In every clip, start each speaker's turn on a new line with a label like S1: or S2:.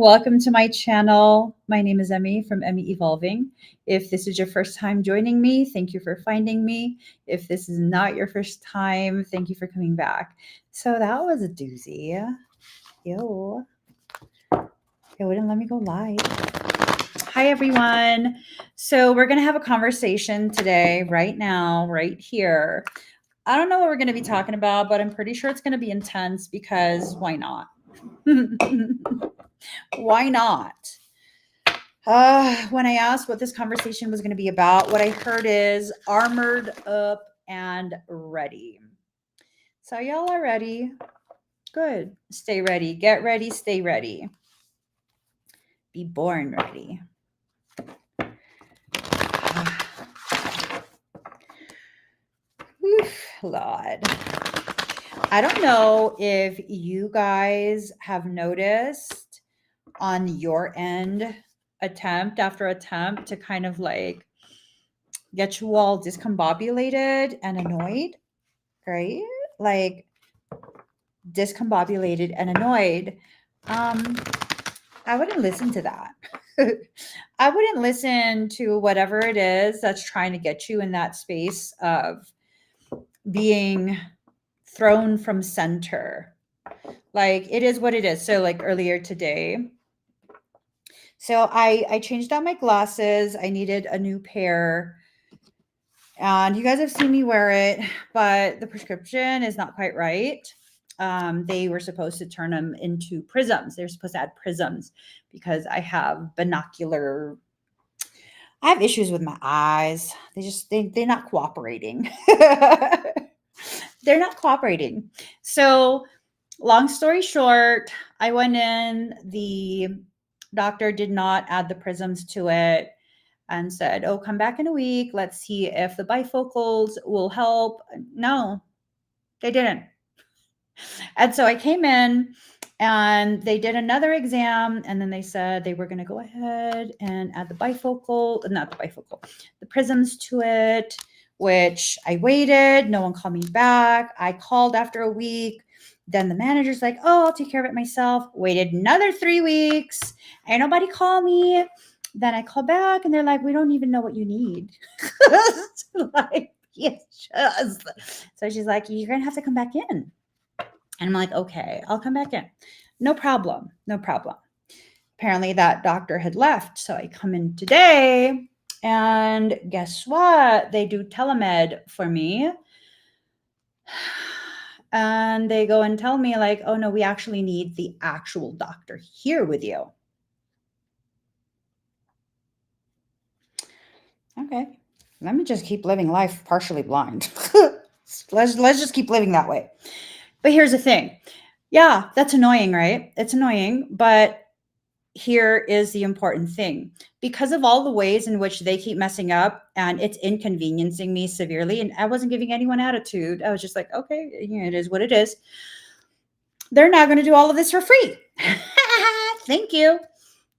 S1: Welcome to my channel. My name is Emmy from Emmy Evolving. If this is your first time joining me, thank you for finding me. If this is not your first time, thank you for coming back. So that was a doozy. Yo. It wouldn't let me go live. Hi, everyone. So we're going to have a conversation today, right now, right here. I don't know what we're going to be talking about, but I'm pretty sure it's going to be intense because why not? Why not? When I asked what this conversation was going to be about, what I heard is armored up and ready. So y'all are ready? Good. Stay ready. Get ready. Stay ready. Be born ready. Oof, Lord. I don't know if you guys have noticed on your end, attempt after attempt to kind of like get you all discombobulated and annoyed, right? Like discombobulated and annoyed. I wouldn't listen to that. I wouldn't listen to whatever it is that's trying to get you in that space of being thrown from center. Like it is what it is. So like earlier today, so I changed out my glasses. I needed a new pair. And you guys have seen me wear it, but the prescription is not quite right. They were supposed to turn them into prisms. They're supposed to add prisms because I have binocular. I have issues with my eyes. They're not cooperating. They're not cooperating. So, long story short, I went in. The doctor did not add the prisms to it and said, "Oh, come back in a week. Let's see if the bifocals will help." No, they didn't. And so I came in and they did another exam, and then they said they were going to go ahead and add the bifocal, not the bifocal, the prisms to it, which I waited. No one called me back. I called after a week. Then the manager's like, "Oh, I'll take care of it myself." Waited another 3 weeks. Ain't nobody call me. Then I call back and they're like, "We don't even know what you need." Like, yes, just. So she's like, "You're going to have to come back in." And I'm like, "Okay, I'll come back in. No problem. No problem." Apparently that doctor had left. So I come in today and guess what? They do telemed for me. And they go and tell me like, "Oh no, we actually need the actual doctor here with you." Okay. Let me just keep living life partially blind. let's just keep living that way. But here's the thing. Yeah, that's annoying, right? It's annoying, but here is the important thing. Because of all the ways in which they keep messing up and it's inconveniencing me severely, and I wasn't giving anyone attitude. I was just like, okay, it is what it is. They're now going to do all of this for free. Thank you.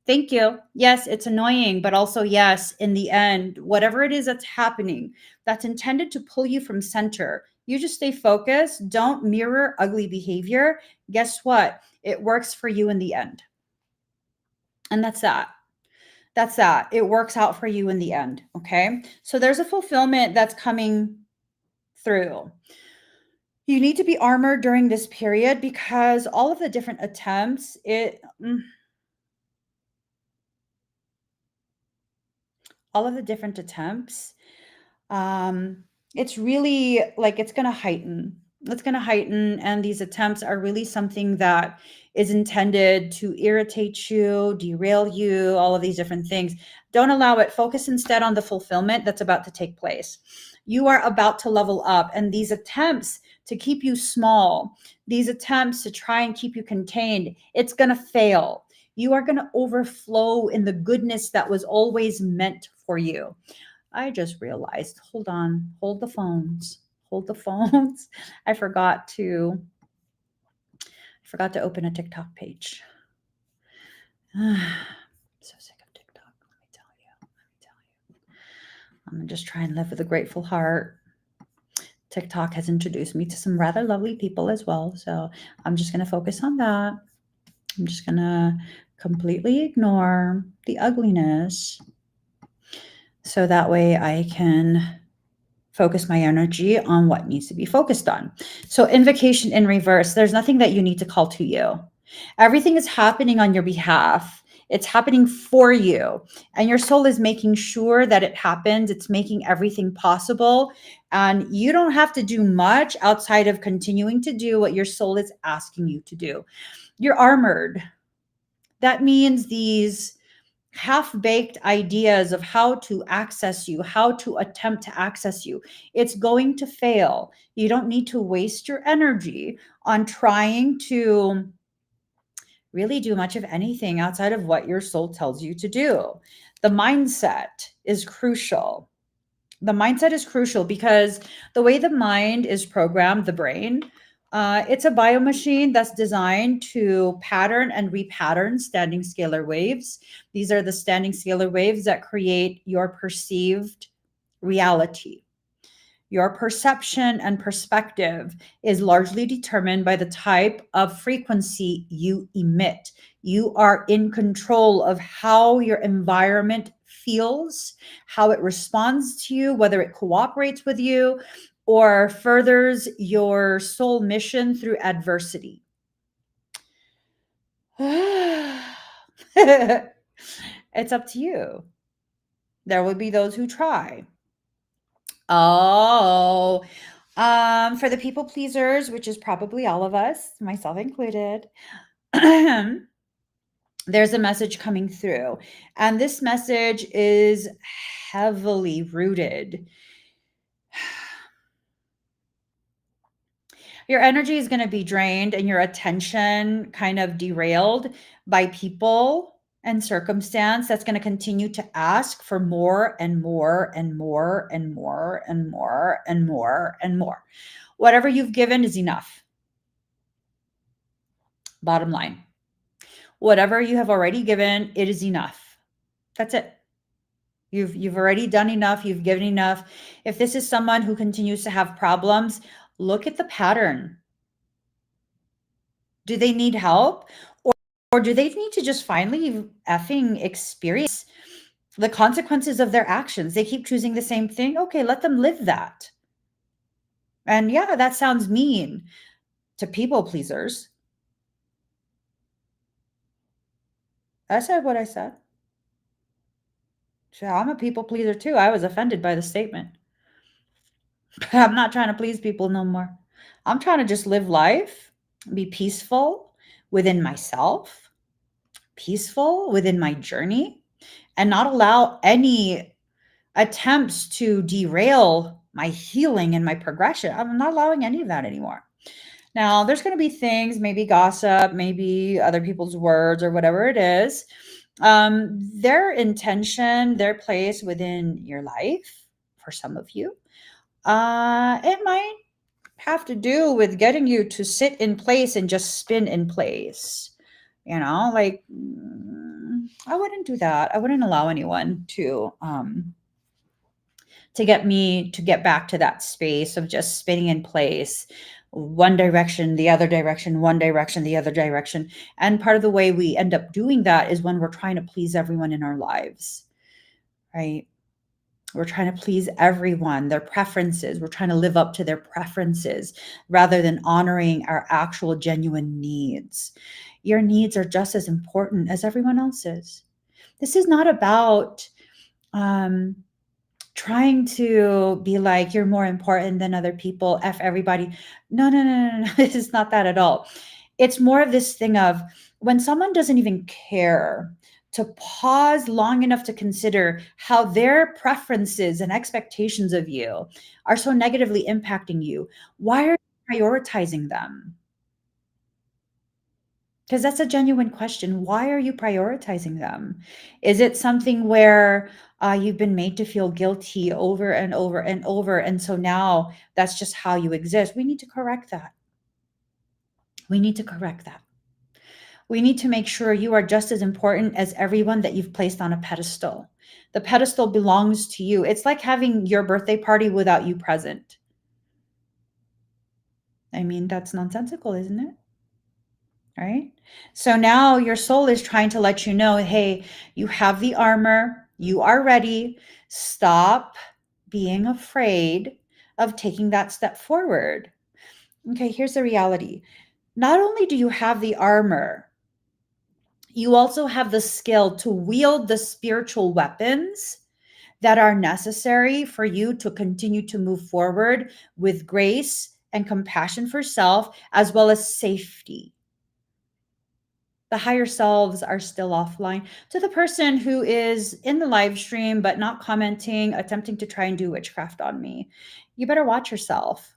S1: Thank you. Yes, it's annoying, but also, yes, in the end, whatever it is that's happening that's intended to pull you from center, you just stay focused. Don't mirror ugly behavior. Guess what? It works for you in the end. And that's that. That's that. It works out for you in the end. Okay. So there's a fulfillment that's coming through. You need to be armored during this period because all of the different attempts, all of the different attempts, it's really like it's going to heighten. It's going to heighten. And these attempts are really something that is intended to irritate you, derail you, all of these different things. Don't allow it. Focus instead on the fulfillment that's about to take place. You are about to level up. And these attempts to keep you small, these attempts to try and keep you contained, it's going to fail. You are going to overflow in the goodness that was always meant for you. I just realized, hold on, hold the phones, hold the phones. I forgot to open a TikTok page. I'm so sick of TikTok. Let me tell you. I'm gonna just try and live with a grateful heart. TikTok has introduced me to some rather lovely people as well. So I'm just going to focus on that. I'm just going to completely ignore the ugliness so that way I can focus my energy on what needs to be focused on. So, invocation in reverse, there's nothing that you need to call to you. Everything is happening on your behalf. It's happening for you. And your soul is making sure that it happens. It's making everything possible. And you don't have to do much outside of continuing to do what your soul is asking you to do. You're armored. That means these half-baked ideas of how to access you, how to attempt to access you, it's going to fail. You don't need to waste your energy on trying to really do much of anything outside of what your soul tells you to do. The mindset is crucial. The mindset is crucial because the way the mind is programmed, the brain, it's a biomachine that's designed to pattern and repattern standing scalar waves. These are the standing scalar waves that create your perceived reality. Your perception and perspective is largely determined by the type of frequency you emit. You are in control of how your environment feels, how it responds to you, whether it cooperates with you or furthers your soul mission through adversity. It's up to you. There will be those who try. Oh, for the people pleasers, which is probably all of us, myself included, there's a message coming through. And this message is heavily rooted. Your energy is going to be drained and your attention kind of derailed by people and circumstance that's going to continue to ask for more and more and more and more and more and more and more. Whatever you've given is enough. Bottom line. Whatever you have already given, it is enough. That's it. You've already done enough, you've given enough. If this is someone who continues to have problems, look at the pattern. Do they need help? Or do they need to just finally effing experience the consequences of their actions? They keep choosing the same thing. Okay, let them live that. And yeah, that sounds mean to people pleasers. I said what I said. So I'm a people pleaser too. I was offended by the statement. I'm not trying to please people no more. I'm trying to just live life, be peaceful within myself, peaceful within my journey, and not allow any attempts to derail my healing and my progression. I'm not allowing any of that anymore. Now, there's going to be things, maybe gossip, maybe other people's words or whatever it is. Their intention, their place within your life, for some of you, it might have to do with getting you to sit in place and just spin in place. You know, like I wouldn't do that. I wouldn't allow anyone to get me to get back to that space of just spinning in place, one direction, the other direction, one direction, the other direction. And part of the way we end up doing that is when we're trying to please everyone in our lives, right? We're trying to please everyone, their preferences. We're trying to live up to their preferences rather than honoring our actual genuine needs. Your needs are just as important as everyone else's. This is not about trying to be like you're more important than other people, F everybody. No, no, no, no, no. This is not that at all. It's more of this thing of when someone doesn't even care to pause long enough to consider how their preferences and expectations of you are so negatively impacting you. Why are you prioritizing them? Because that's a genuine question. Why are you prioritizing them? Is it something where you've been made to feel guilty over and over and over? And so now that's just how you exist. We need to correct that. We need to correct that. We need to make sure you are just as important as everyone that you've placed on a pedestal. The pedestal belongs to you. It's like having your birthday party without you present. I mean, that's nonsensical, isn't it? right? So now your soul is trying to let you know, hey, you have the armor, you are ready. Stop being afraid of taking that step forward. Okay, here's the reality. Not only do you have the armor, you also have the skill to wield the spiritual weapons that are necessary for you to continue to move forward with grace and compassion for self, as well as safety. The higher selves are still offline. To the person who is in the live stream but not commenting, attempting to try and do witchcraft on me, you better watch yourself.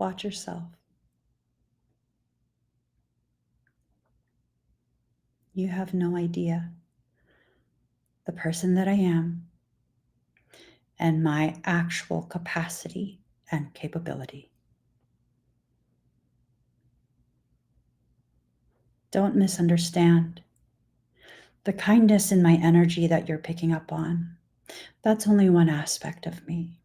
S1: Watch yourself. You have no idea the person that I am and my actual capacity and capability. Don't misunderstand. The kindness in my energy that you're picking up on, that's only one aspect of me.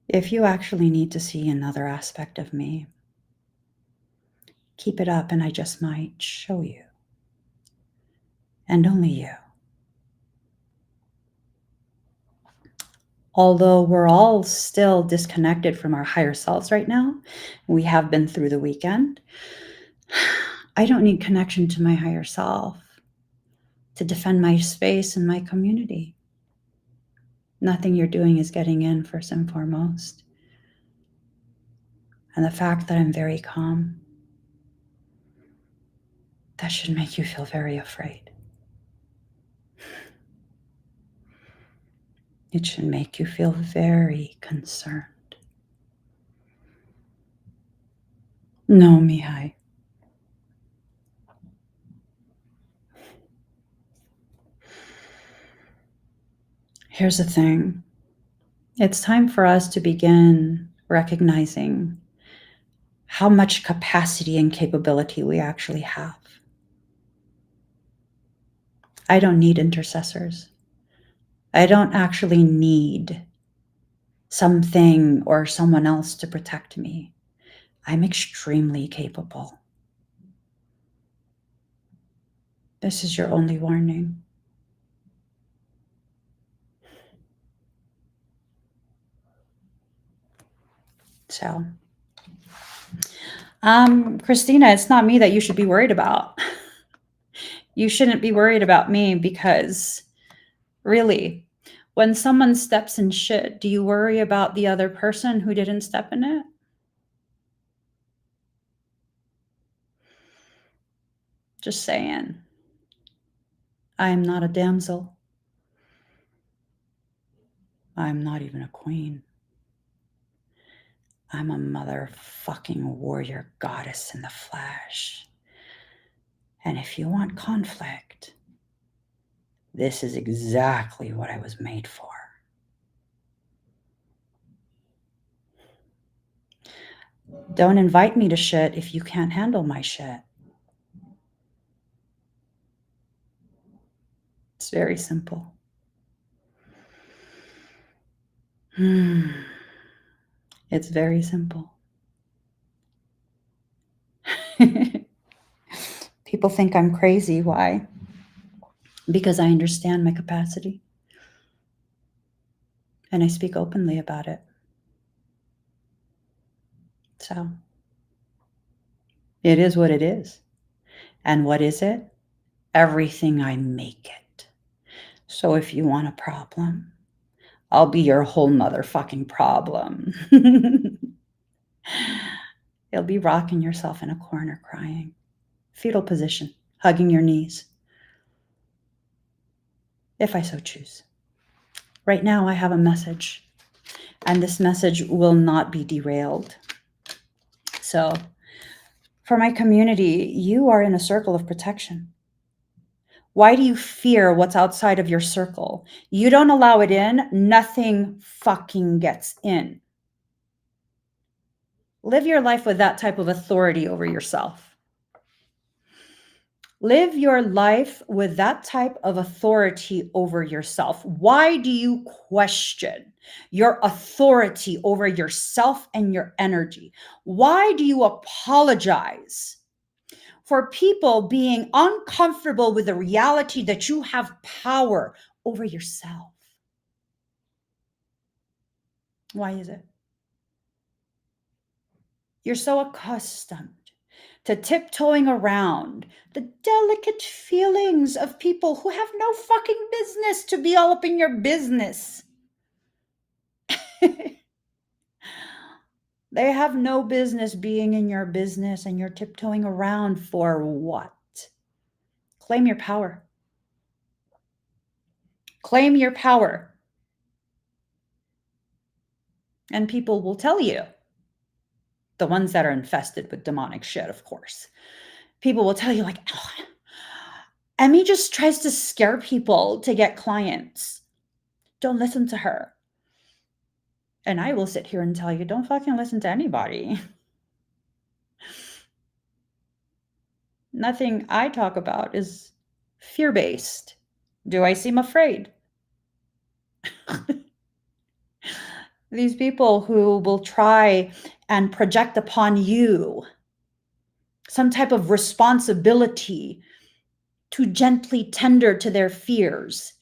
S1: If you actually need to see another aspect of me, keep it up and I just might show you. And only you. Although we're all still disconnected from our higher selves right now, we have been through the weekend, I don't need connection to my higher self to defend my space and my community. Nothing you're doing is getting in, first and foremost. And the fact that I'm very calm, that should make you feel very afraid. It should make you feel very concerned. No, Mihai. Here's the thing. It's time for us to begin recognizing how much capacity and capability we actually have. I don't need intercessors. I don't actually need something or someone else to protect me. I'm extremely capable. This is your only warning. So, Christina, it's not me that you should be worried about. You shouldn't be worried about me because really, when someone steps in shit, do you worry about the other person who didn't step in it? Just saying. I am not a damsel. I'm not even a queen. I'm a motherfucking warrior goddess in the flesh. And if you want conflict, this is exactly what I was made for. Don't invite me to shit if you can't handle my shit. It's very simple. It's very simple. People think I'm crazy. Why? Because I understand my capacity. And I speak openly about it. So it is what it is. And what is it? Everything I make it. So if you want a problem, I'll be your whole motherfucking problem. You'll be rocking yourself in a corner crying. Fetal position, hugging your knees. If I so choose. Right now I have a message, and this message will not be derailed. So For my community, you are in a circle of protection. Why do you fear what's outside of your circle? You don't allow it in, nothing fucking gets in. Live your life with that type of authority over yourself. Live your life with that type of authority over yourself. Why do you question your authority over yourself and your energy? Why do you apologize for people being uncomfortable with the reality that you have power over yourself? Why is it? You're so accustomed to tiptoeing around the delicate feelings of people who have no fucking business to be all up in your business. They have no business being in your business, and you're tiptoeing around for what? Claim your power. Claim your power. And people will tell you, the ones that are infested with demonic shit, of course. People will tell you, like, oh, Emmy just tries to scare people to get clients. Don't listen to her. And I will sit here and tell you, don't fucking listen to anybody. Nothing I talk about is fear-based. Do I seem afraid? These people who will try and project upon you some type of responsibility to gently tender to their fears.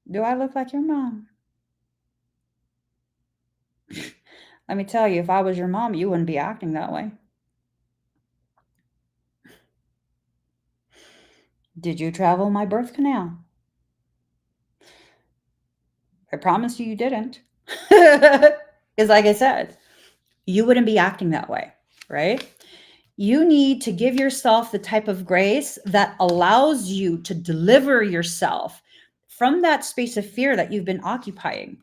S1: Do I look like your mom? Let me tell you, if I was your mom, you wouldn't be acting that way. Did you travel my birth canal? I promise you didn't. It's like I said, you wouldn't be acting that way, right? You need to give yourself the type of grace that allows you to deliver yourself from that space of fear that you've been occupying.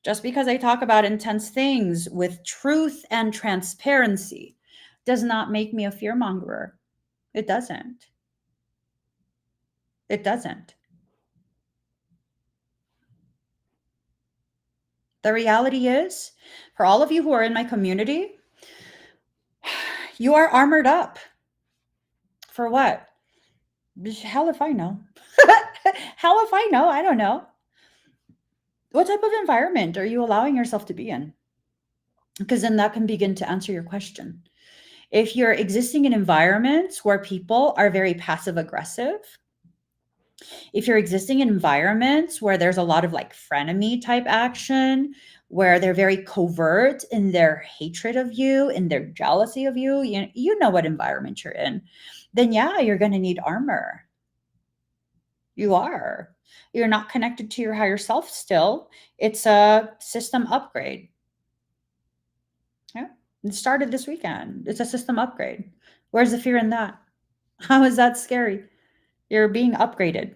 S1: Just because I talk about intense things with truth and transparency does not make me a fearmongerer. It doesn't. It doesn't. The reality is, for all of you who are in my community, you are armored up. For what? Hell if I know. Hell if I know. I don't know. What type of environment are you allowing yourself to be in? Because then that can begin to answer your question. If you're existing in environments where people are very passive aggressive, if you're existing in environments where there's a lot of like frenemy type action, where they're very covert in their hatred of you, in their jealousy of you, you know what environment you're in, then yeah, you're going to need armor. You are. You're not connected to your higher self still. It's a system upgrade. Yeah. It started this weekend. It's a system upgrade. Where's the fear in that? How is that scary? You're being upgraded.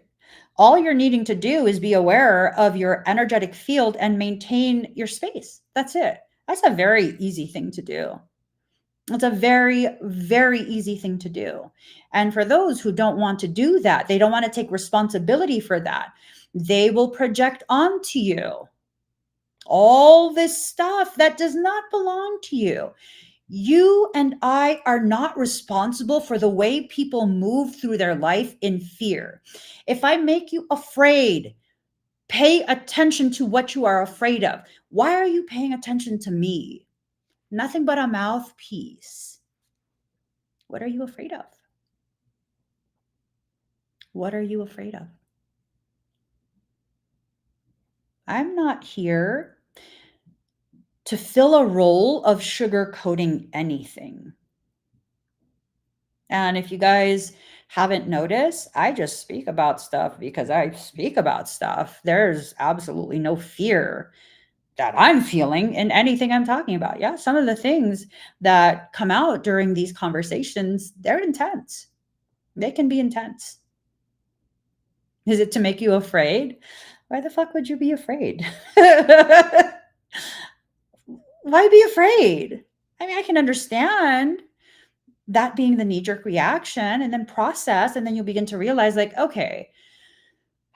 S1: All you're needing to do is be aware of your energetic field and maintain your space. That's it. That's a very easy thing to do. It's a very, very easy thing to do. And for those who don't want to do that, they don't want to take responsibility for that, they will project onto you all this stuff that does not belong to you. You and I are not responsible for the way people move through their life in fear. If I make you afraid, pay attention to what you are afraid of. Why are you paying attention to me? Nothing but a mouthpiece. What are you afraid of? What are you afraid of? I'm not here to fill a role of sugarcoating anything. And if you guys haven't noticed, I just speak about stuff because I speak about stuff. There's absolutely no fear that I'm feeling in anything I'm talking about. Yeah, some of the things that come out during these conversations, they're intense. They can be intense. Is it to make you afraid? Why the fuck would you be afraid? Why be afraid? I mean, I can understand that being the knee-jerk reaction, and then process, and then you'll begin to realize, like, okay,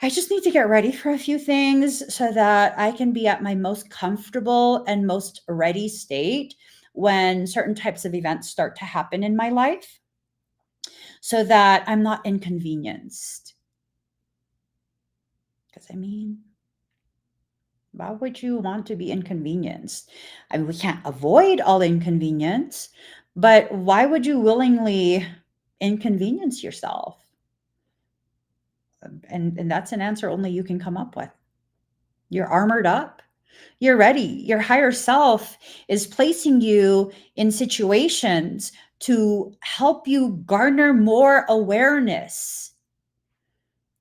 S1: I just need to get ready for a few things so that I can be at my most comfortable and most ready state when certain types of events start to happen in my life, so that I'm not inconvenienced. Because I mean, why would you want to be inconvenienced? I mean, we can't avoid all inconvenience, but why would you willingly inconvenience yourself? And that's an answer only you can come up with. You're armored up. You're ready. Your higher self is placing you in situations to help you garner more awareness.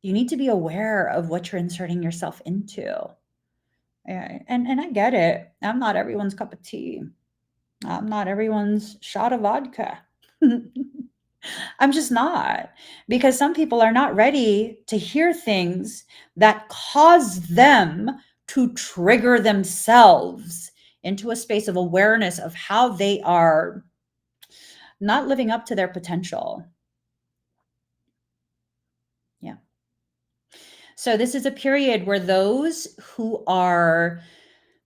S1: You need to be aware of what you're inserting yourself into. And I get it. I'm not everyone's cup of tea. I'm not everyone's shot of vodka. I'm just not, because some people are not ready to hear things that cause them to trigger themselves into a space of awareness of how they are not living up to their potential. Yeah. So this is a period where those who are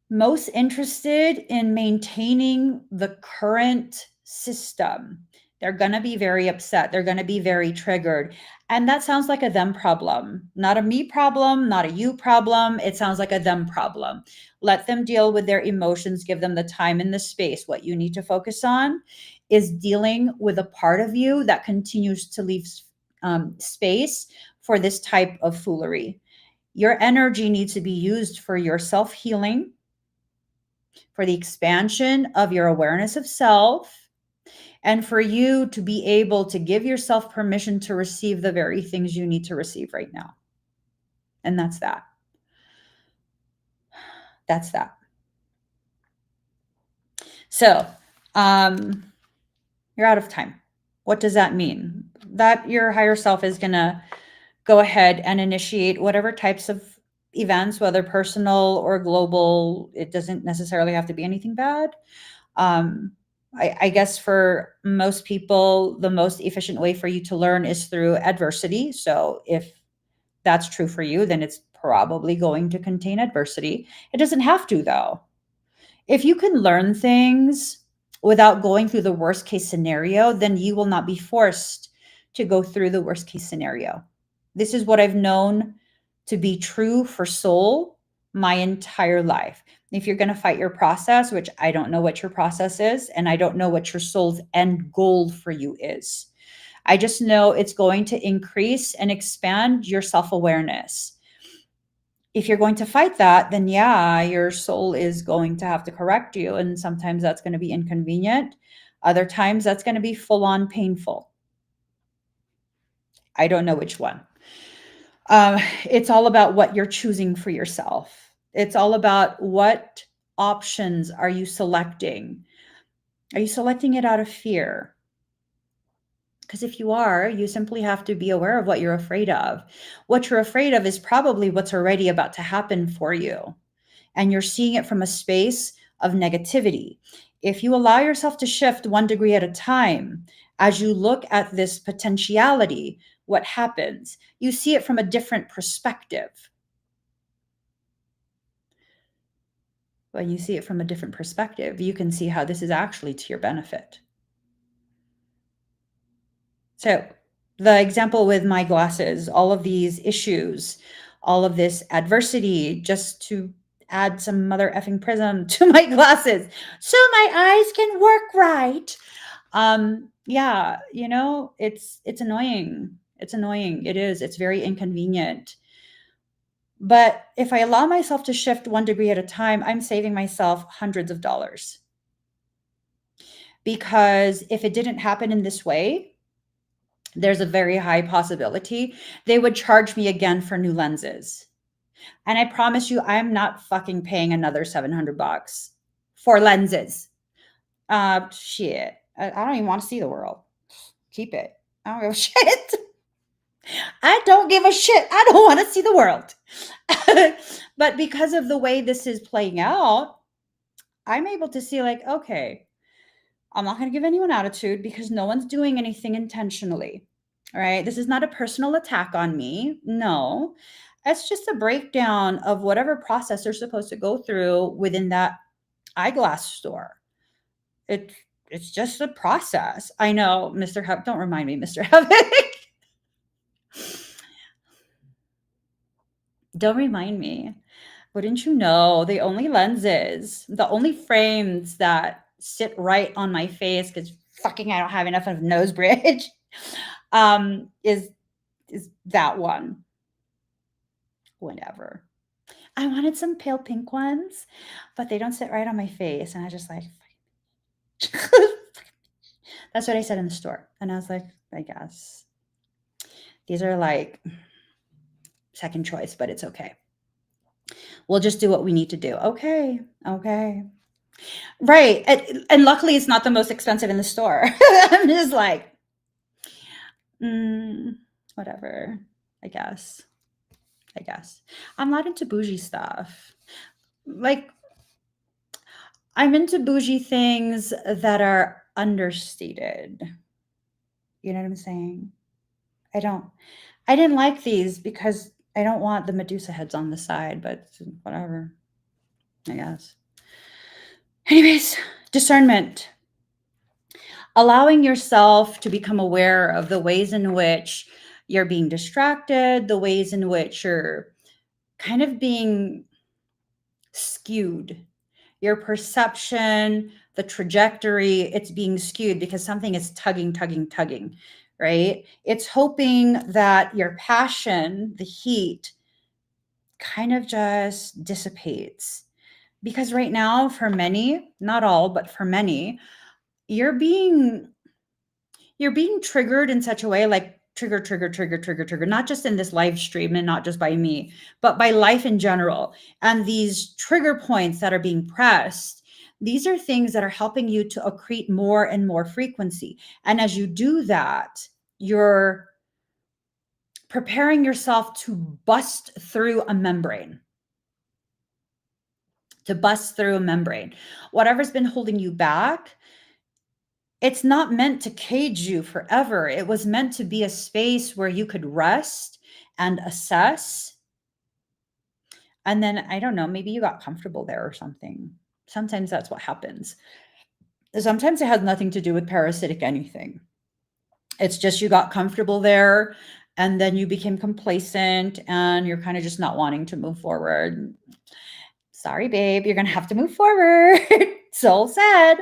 S1: most interested in maintaining the current system, they're going to be very upset. They're going to be very triggered. And that sounds like a them problem, not a me problem, not a you problem. It sounds like a them problem. Let them deal with their emotions, give them the time and the space. What you need to focus on is dealing with a part of you that continues to leave space for this type of foolery. Your energy needs to be used for your self-healing, for the expansion of your awareness of self, and for you to be able to give yourself permission to receive the very things you need to receive right now. And that's that. That's that. So, you're out of time. What does that mean? That your higher self is going to go ahead and initiate whatever types of events, whether personal or global. It doesn't necessarily have to be anything bad. I guess for most people, the most efficient way for you to learn is through adversity. So if that's true for you, then it's probably going to contain adversity. It doesn't have to, though. If you can learn things without going through the worst case scenario, then you will not be forced to go through the worst case scenario. This is what I've known to be true for soul my entire life. If you're going to fight your process, which I don't know what your process is, and I don't know what your soul's end goal for you is. I just know it's going to increase and expand your self-awareness. If you're going to fight that, then yeah, your soul is going to have to correct you. And sometimes that's going to be inconvenient. Other times that's going to be full on painful. I don't know which one. It's all about what you're choosing for yourself. It's all about what options are you selecting? Are you selecting it out of fear? Because if you are, you simply have to be aware of what you're afraid of. What you're afraid of is probably what's already about to happen for you. And you're seeing it from a space of negativity. If you allow yourself to shift 1 degree at a time, as you look at this potentiality, what happens? You see it from a different perspective. When you see it from a different perspective, you can see how this is actually to your benefit. So, the example with my glasses, all of these issues, all of this adversity, just to add some mother effing prism to my glasses so my eyes can work right. Yeah, it's annoying. It's annoying. It is. It's very inconvenient. But if I allow myself to shift 1 degree at a time, I'm saving myself hundreds of dollars. Because if it didn't happen in this way, there's a very high possibility they would charge me again for new lenses. And I promise you, I'm not fucking paying another $700 for lenses. Shit. I don't even want to see the world. Keep it. I don't give a shit. I don't give a shit. I don't want to see the world. But because of the way this is playing out, I'm able to see, like, okay, I'm not going to give anyone attitude because no one's doing anything intentionally. All right. This is not a personal attack on me. No, it's just a breakdown of whatever process they're supposed to go through within that eyeglass store. It, it's just a process. I know, Mr. Hub, don't remind me, Mr. Havoc. Don't remind me. Wouldn't you know, the only lenses, the only frames that sit right on my face, because fucking I don't have enough of nose bridge, is that one. Whatever. I wanted some pale pink ones, but they don't sit right on my face. And I just like, that's what I said in the store. And I was like, I guess these are like second choice, but it's okay. We'll just do what we need to do. Okay. Okay. Right. And luckily, it's not the most expensive in the store. I'm just like, whatever, I guess. I'm not into bougie stuff. Like, I'm into bougie things that are understated. You know what I'm saying? I didn't like these because I don't want the Medusa heads on the side, but whatever, I guess. Anyways, discernment. Allowing yourself to become aware of the ways in which you're being distracted, the ways in which you're kind of being skewed. Your perception, the trajectory, it's being skewed because something is tugging, right? It's hoping that your passion, the heat, kind of just dissipates. Because right now, for many, not all, but for many, you're being triggered in such a way, like trigger, not just in this live stream and not just by me, but by life in general. And these trigger points that are being pressed, these are things that are helping you to accrete more and more frequency. And as you do that, you're preparing yourself to bust through a membrane. Whatever's been holding you back, it's not meant to cage you forever. It was meant to be a space where you could rest and assess. And then, I don't know, maybe you got comfortable there or something. Sometimes that's what happens. Sometimes it has nothing to do with parasitic anything. It's just you got comfortable there and then you became complacent and you're kind of just not wanting to move forward. Sorry, babe, you're going to have to move forward. Soul said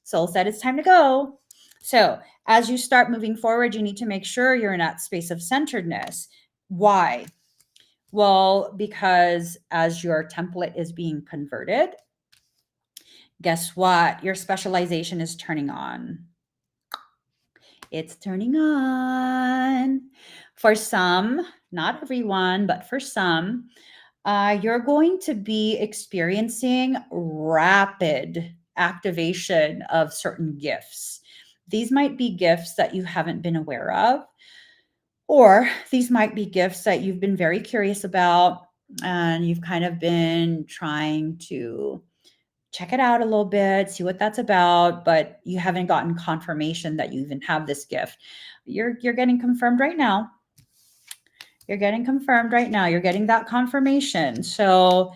S1: it's time to go. So as you start moving forward, you need to make sure you're in that space of centeredness. Why? Well, because as your template is being converted, guess what? Your specialization is turning on. It's turning on. For some, not everyone, but for some, you're going to be experiencing rapid activation of certain gifts. These might be gifts that you haven't been aware of, or these might be gifts that you've been very curious about and you've kind of been trying to check it out a little bit, see what that's about, but you haven't gotten confirmation that you even have this gift. You're getting confirmed right now. You're getting that confirmation. So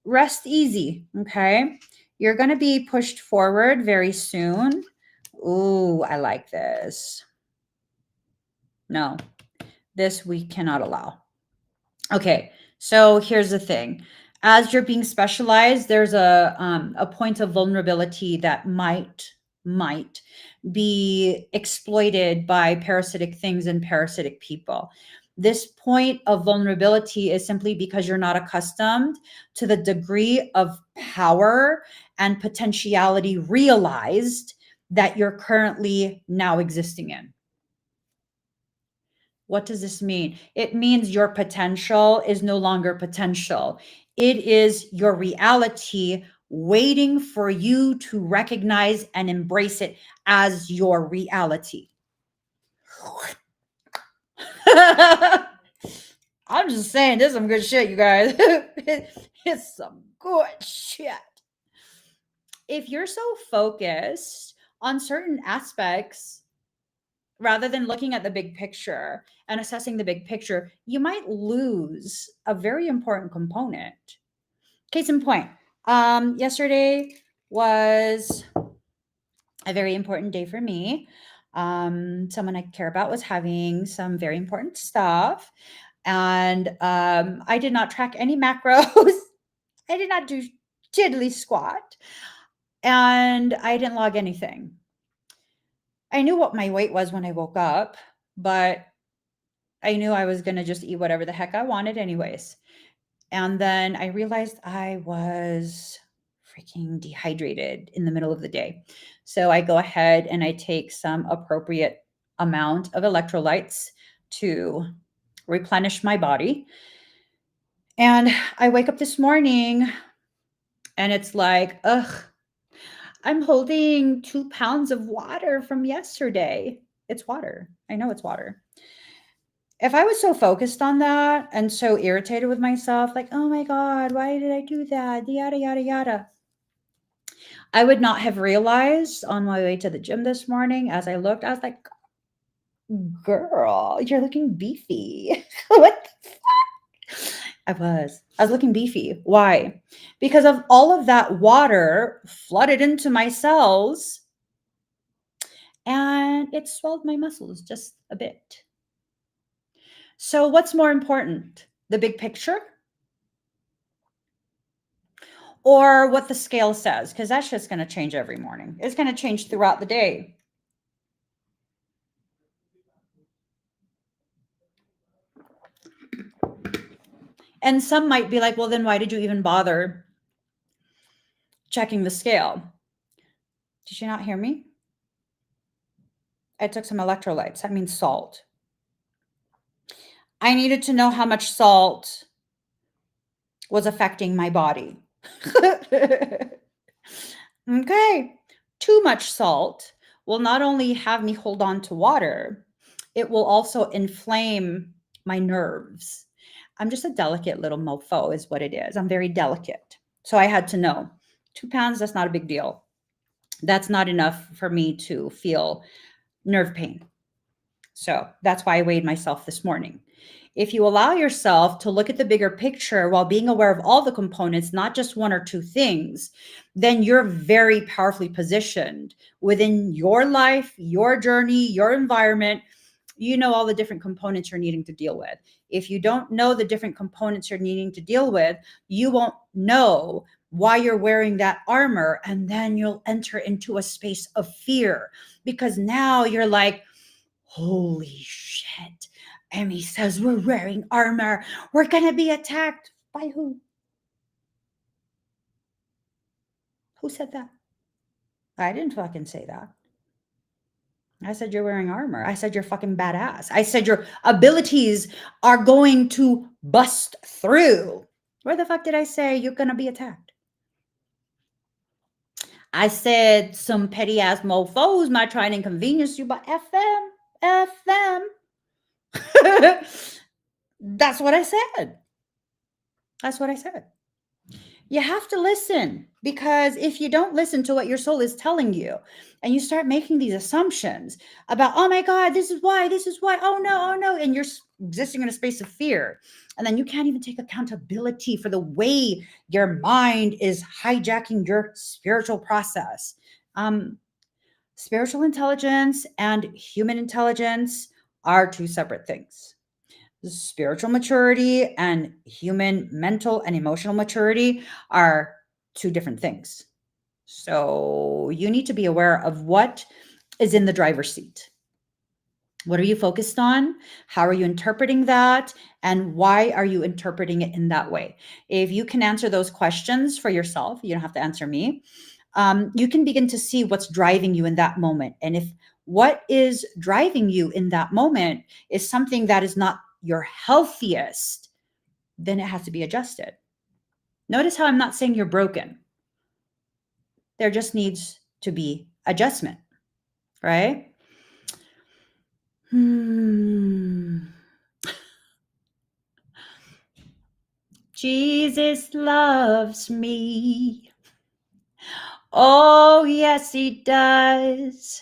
S1: rest easy, okay? You're going to be pushed forward very soon. Ooh, I like this. No, this we cannot allow. Okay, so here's the thing. As you're being specialized, there's a point of vulnerability that might be exploited by parasitic things and parasitic people. This point of vulnerability is simply because you're not accustomed to the degree of power and potentiality realized that you're currently now existing in. What does this mean? It means your potential is no longer potential. It is your reality waiting for you to recognize and embrace it as your reality. I'm just saying, this is some good shit, you guys. It's some good shit. If you're so focused on certain aspects, rather than looking at the big picture and assessing the big picture, you might lose a very important component. Case in point, yesterday was a very important day for me. Someone I care about was having some very important stuff, and I did not track any macros. I did not do diddly squat, and I didn't log anything. I knew what my weight was when I woke up, but I knew I was going to just eat whatever the heck I wanted, anyways. And then I realized I was freaking dehydrated in the middle of the day. So I go ahead and I take some appropriate amount of electrolytes to replenish my body. And I wake up this morning and it's like, ugh, I'm holding 2 pounds of water from yesterday. It's water. I know it's water. If I was so focused on that and so irritated with myself, like, oh my God, why did I do that? Yada, yada, yada. I would not have realized on my way to the gym this morning as I looked, I was like, girl, you're looking beefy. What the fuck? I was looking beefy. Why? Because of all of that water flooded into my cells and it swelled my muscles just a bit. So, what's more important, the big picture or what the scale says? Because that's just going to change every morning. It's going to change throughout the day. And some might be like, well, then why did you even bother checking the scale? Did you not hear me? I took some electrolytes. That means salt. I needed to know how much salt was affecting my body. Okay. Too much salt will not only have me hold on to water, it will also inflame my nerves. I'm just a delicate little mofo, is what it is. I'm very delicate. So I had to know 2 pounds, that's not a big deal. That's not enough for me to feel nerve pain. So that's why I weighed myself this morning. If you allow yourself to look at the bigger picture while being aware of all the components, not just one or two things, then you're very powerfully positioned within your life, your journey, your environment. You know all the different components you're needing to deal with. If you don't know the different components you're needing to deal with, you won't know why you're wearing that armor. And then you'll enter into a space of fear because now you're like, holy shit. Emmy says we're wearing armor. We're going to be attacked. By who? Who said that? I didn't fucking say that. I said you're wearing armor. I said you're fucking badass. I said your abilities are going to bust through. Where the fuck did I say you're going to be attacked? I said some petty ass mofos might try and inconvenience you, but F them. F them. That's what I said. That's what I said. You have to listen because if you don't listen to what your soul is telling you and you start making these assumptions about, oh my God, this is why, oh no, and you're existing in a space of fear. And then you can't even take accountability for the way your mind is hijacking your spiritual process. Spiritual intelligence and human intelligence are two separate things. Spiritual maturity and human mental and emotional maturity are two different things. So you need to be aware of what is in the driver's seat. What are you focused on? How are you interpreting that? And why are you interpreting it in that way? If you can answer those questions for yourself, you don't have to answer me. You can begin to see what's driving you in that moment. And if what is driving you in that moment is something that is not your healthiest, then it has to be adjusted. Notice how I'm not saying you're broken. There just needs to be adjustment, right? Jesus loves me. Oh, yes, he does.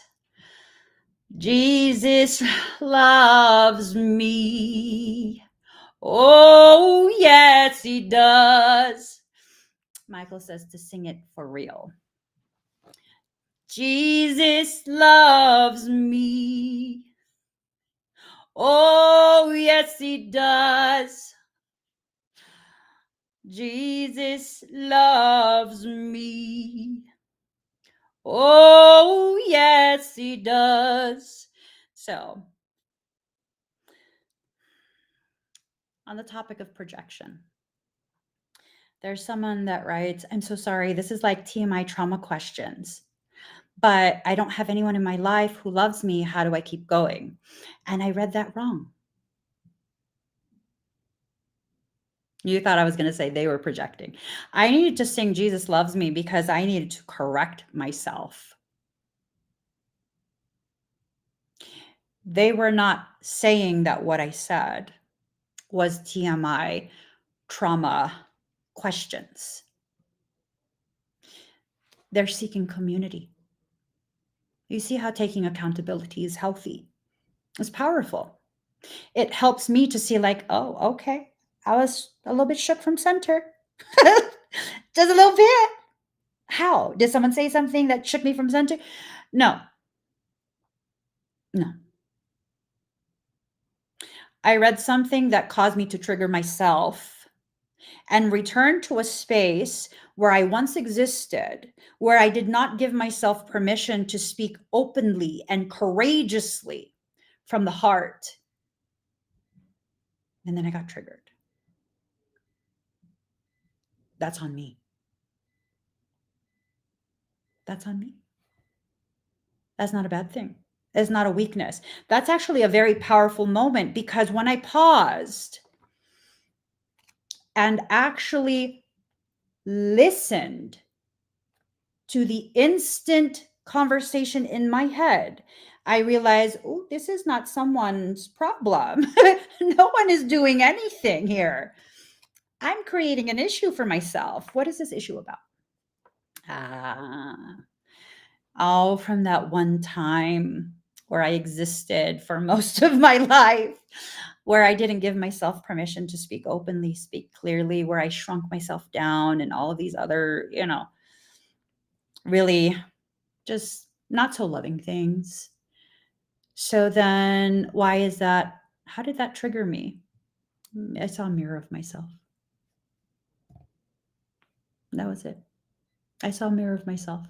S1: Jesus loves me. Oh, yes, he does. Michael says to sing it for real. Jesus loves me. Oh, yes, he does. Jesus loves me. Oh, yes, he does. So, on the topic of projection, there's someone that writes, I'm so sorry, this is like TMI trauma questions, but I don't have anyone in my life who loves me. How do I keep going? And I read that wrong. You thought I was going to say they were projecting. I needed to sing Jesus Loves Me because I needed to correct myself. They were not saying that what I said was TMI trauma questions. They're seeking community. You see how taking accountability is healthy. It's powerful. It helps me to see like, oh, okay, I was a little bit shook from center. Just a little bit. How? Did someone say something that shook me from center? No. No. I read something that caused me to trigger myself and return to a space where I once existed, where I did not give myself permission to speak openly and courageously from the heart. And then I got triggered. That's on me. That's on me. That's not a bad thing. It's not a weakness. That's actually a very powerful moment, because when I paused and actually listened to the instant conversation in my head, I realized, oh, this is not someone's problem. No one is doing anything here. I'm creating an issue for myself. What is this issue about? Oh, from that one time where I existed for most of my life, where I didn't give myself permission to speak openly, speak clearly, where I shrunk myself down and all of these other, really just not so loving things. So then why is that? How did that trigger me? I saw a mirror of myself. That was it. I saw a mirror of myself.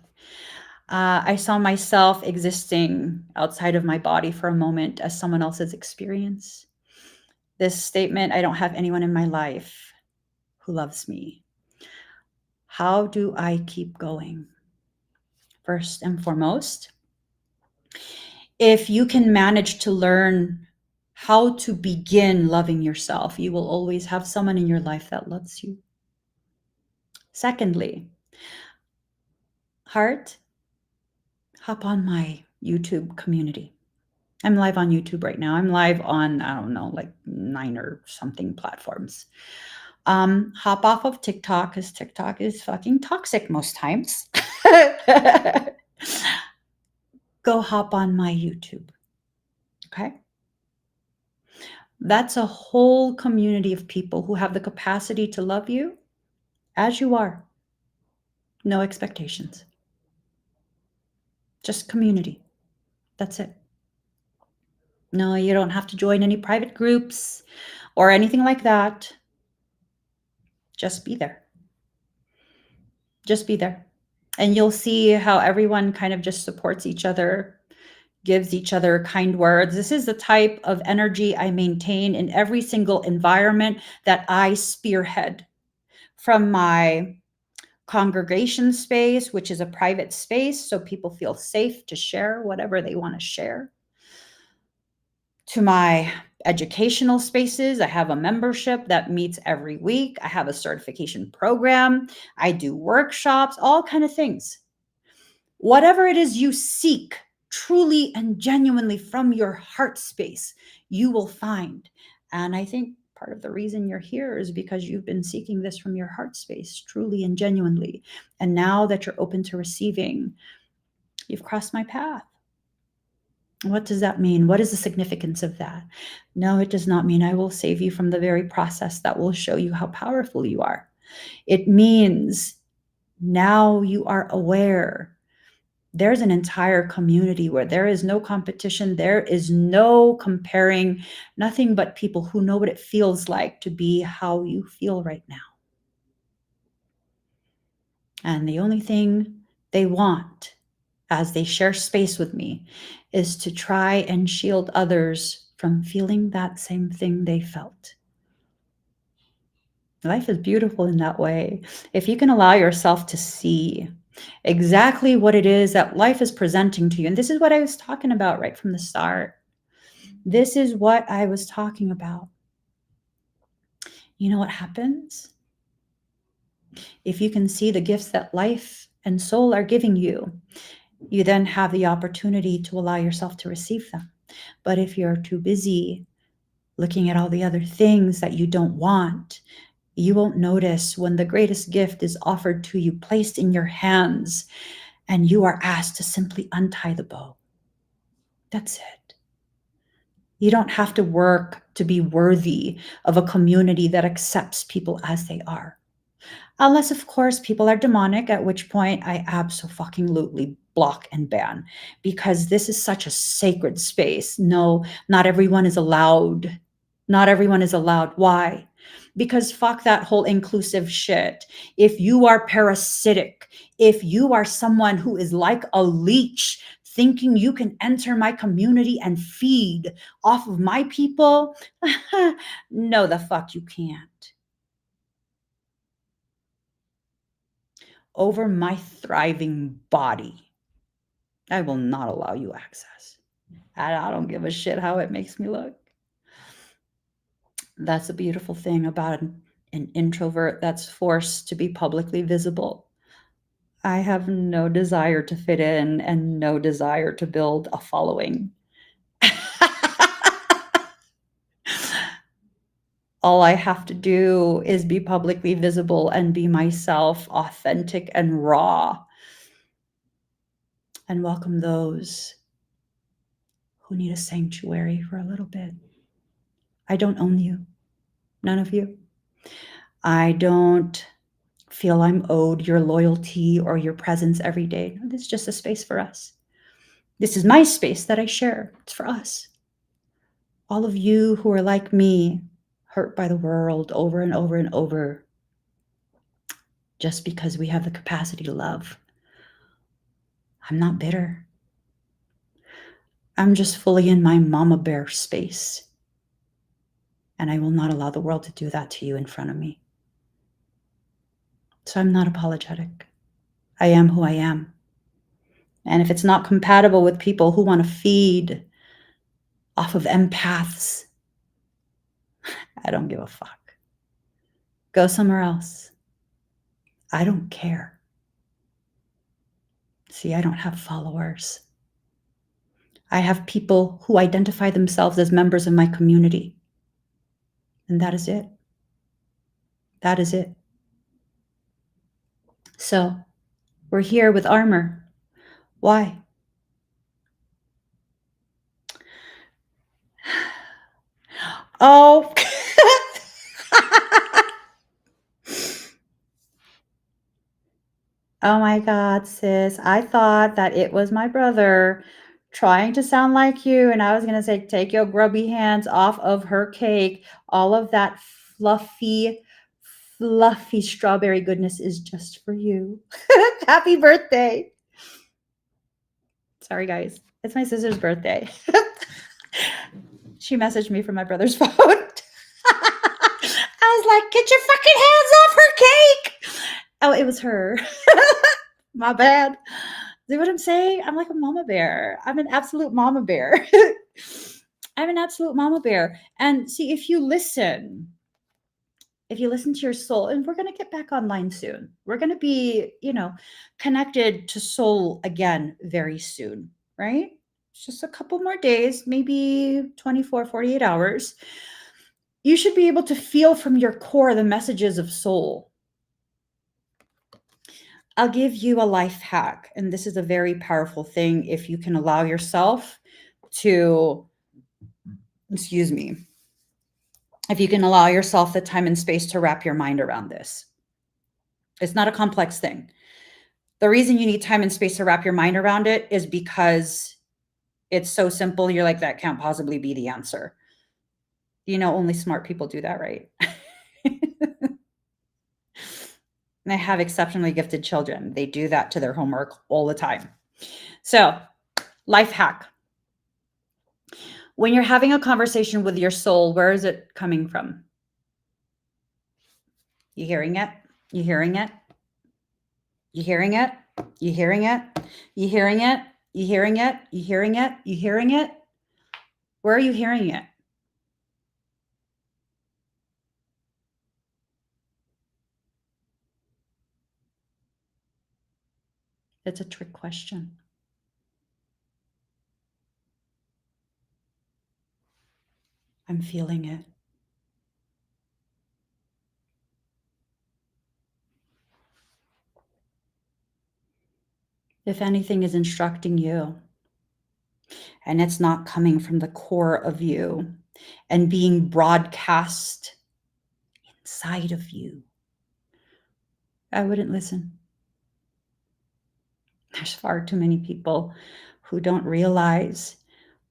S1: I saw myself existing outside of my body for a moment as someone else's experience. This statement, I don't have anyone in my life who loves me. How do I keep going? First and foremost, if you can manage to learn how to begin loving yourself, you will always have someone in your life that loves you. Secondly, heart, hop on my YouTube community. I'm live on YouTube right now. I'm live on, I don't know, like 9 or something platforms. Hop off of TikTok, because TikTok is fucking toxic most times. Go hop on my YouTube. Okay. That's a whole community of people who have the capacity to love you as you are. No expectations. Just community. That's it. No, you don't have to join any private groups or anything like that. Just be there. Just be there. And you'll see how everyone kind of just supports each other, gives each other kind words. This is the type of energy I maintain in every single environment that I spearhead, from my congregation space, which is a private space, so people feel safe to share whatever they want to share, to my educational spaces. I have a membership that meets every week. I have a certification program. I do workshops, all kind of things. Whatever it is you seek truly and genuinely from your heart space, you will find. And I think part of the reason you're here is because you've been seeking this from your heart space, truly and genuinely. And now that you're open to receiving, you've crossed my path. What does that mean? What is the significance of that? No, it does not mean I will save you from the very process that will show you how powerful you are. It means now you are aware. There's an entire community where there is no competition. There is no comparing, nothing but people who know what it feels like to be how you feel right now. And the only thing they want as they share space with me is to try and shield others from feeling that same thing they felt. Life is beautiful in that way. If you can allow yourself to see exactly what it is that life is presenting to you. And this is what I was talking about right from the start. This is what I was talking about. You know what happens? If you can see the gifts that life and soul are giving you, you then have the opportunity to allow yourself to receive them. But if you're too busy looking at all the other things that you don't want, you won't notice when the greatest gift is offered to you, placed in your hands, and you are asked to simply untie the bow. That's it. You don't have to work to be worthy of a community that accepts people as they are. Unless, of course, people are demonic, at which point I absolutely block and ban, because this is such a sacred space. No, not everyone is allowed. Not everyone is allowed. Why? Because fuck that whole inclusive shit. If you are parasitic, if you are someone who is like a leech, thinking you can enter my community and feed off of my people, no, the fuck you can't. Over my thriving body, I will not allow you access. I don't give a shit how it makes me look. That's a beautiful thing about an introvert that's forced to be publicly visible. I have no desire to fit in and no desire to build a following. All I have to do is be publicly visible and be myself, authentic and raw, and welcome those who need a sanctuary for a little bit. I don't own you. None of you. I don't feel I'm owed your loyalty or your presence every day. This is just a space for us. This is my space that I share. It's for us. All of you who are like me, hurt by the world over and over and over, just because we have the capacity to love. I'm not bitter. I'm just fully in my mama bear space. And I will not allow the world to do that to you in front of me. So I'm not apologetic. I am who I am. And if it's not compatible with people who want to feed off of empaths, I don't give a fuck. Go somewhere else. I don't care. See, I don't have followers. I have people who identify themselves as members of my community. And that is it. That is it. So we're here with armor. Why? Oh. Oh my God, sis. I thought that it was my brother trying to sound like you. And I was going to say, take your grubby hands off of her cake. All of that fluffy strawberry goodness is just for you. Happy birthday. Sorry, guys. It's my sister's birthday. She messaged me from my brother's phone. I was like, get your fucking hands off her cake. Oh, it was her. My bad. See what I'm saying? I'm like a mama bear. I'm an absolute mama bear. I'm an absolute mama bear. And see, if you listen to your soul, and we're going to get back online soon. We're going to be, connected to soul again very soon, right? It's just a couple more days, maybe 24, 48 hours. You should be able to feel from your core the messages of soul. I'll give you a life hack, and this is a very powerful thing if you can allow yourself to, excuse me, if you can allow yourself the time and space to wrap your mind around this. It's not a complex thing. The reason you need time and space to wrap your mind around it is because it's so simple. You're like, that can't possibly be the answer. You know, only smart people do that, right? And I have exceptionally gifted children. They do that to their homework all the time. So, life hack. When you're having a conversation with your soul, where is it coming from? You hearing it? You hearing it? You hearing it? You hearing it? You hearing it? You hearing it? You hearing it? You hearing it? Where are you hearing it? It's a trick question. I'm feeling it. If anything is instructing you and it's not coming from the core of you and being broadcast inside of you, I wouldn't listen. There's far too many people who don't realize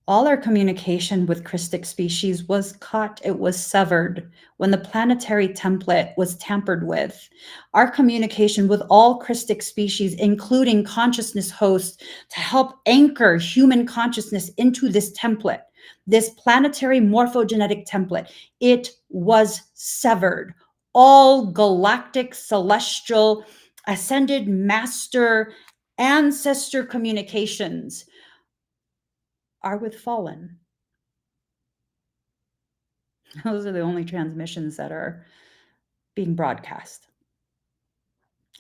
S1: all our communication with Christic species was cut, it was severed when the planetary template was tampered with. Our communication with all Christic species, including consciousness hosts, to help anchor human consciousness into this template, this planetary morphogenetic template, it was severed. All galactic, celestial, ascended master, ancestor communications are with fallen. Those are the only transmissions that are being broadcast.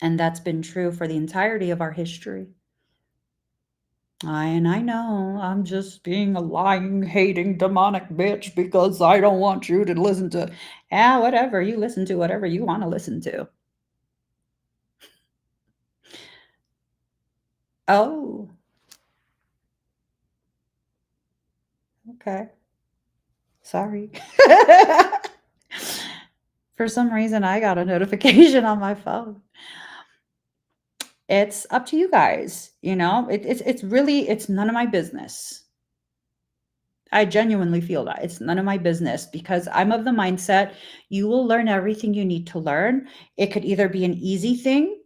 S1: And that's been true for the entirety of our history. I know I'm just being a lying, hating, demonic bitch because I don't want you to listen to, whatever. You listen to whatever you want to listen to. Oh, okay. Sorry. For some reason, I got a notification on my phone. It's up to you guys. You know, it's really, it's none of my business. I genuinely feel that it's none of my business because I'm of the mindset you will learn everything you need to learn. It could either be an easy thing,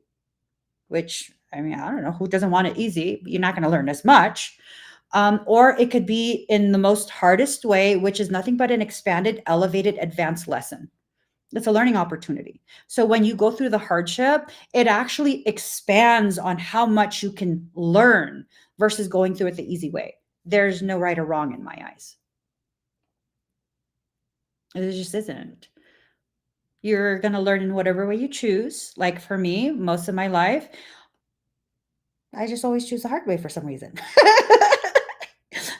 S1: which I mean, I don't know who doesn't want it easy. You're not going to learn as much. Or it could be in the most hardest way, which is nothing but an expanded, elevated, advanced lesson. It's a learning opportunity. So when you go through the hardship, it actually expands on how much you can learn versus going through it the easy way. There's no right or wrong in my eyes. It just isn't. You're going to learn in whatever way you choose. Like for me, most of my life, I just always choose the hard way for some reason.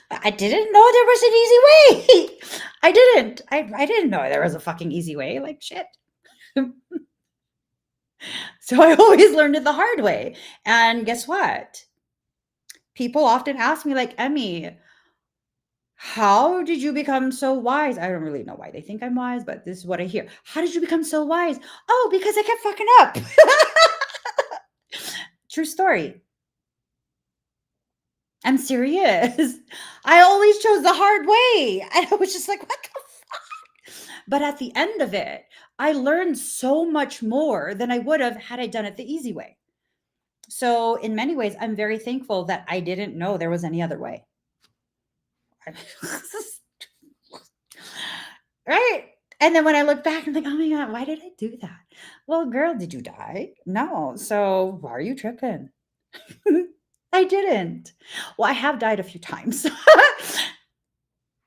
S1: I didn't know there was an easy way. I didn't. I didn't know there was a fucking easy way. Like shit. So I always learned it the hard way. And guess what? People often ask me, like, Emmy, how did you become so wise? I don't really know why they think I'm wise, but this is what I hear. How did you become so wise? Oh, because I kept fucking up. True story. I'm serious. I always chose the hard way. And I was just like, what the fuck? But at the end of it, I learned so much more than I would have had I done it the easy way. So in many ways, I'm very thankful that I didn't know there was any other way. Right? And then when I look back, I'm like, oh my God, why did I do that? Well, girl, did you die? No. So why are you tripping? I didn't. Well, I have died a few times.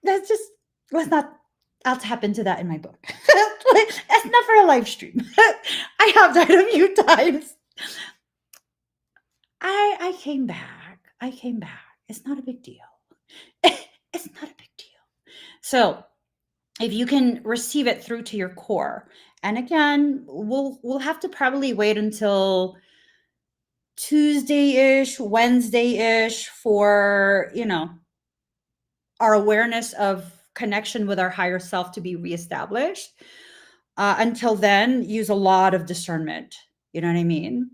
S1: That's just, I'll tap into that in my book. That's not for a live stream. I have died a few times. I came back. I came back. It's not a big deal. It's not a big deal. So if you can receive it through to your core. And again, we'll have to probably wait until Tuesday-ish, Wednesday-ish for, our awareness of connection with our higher self to be reestablished. Until then, use a lot of discernment. You know what I mean?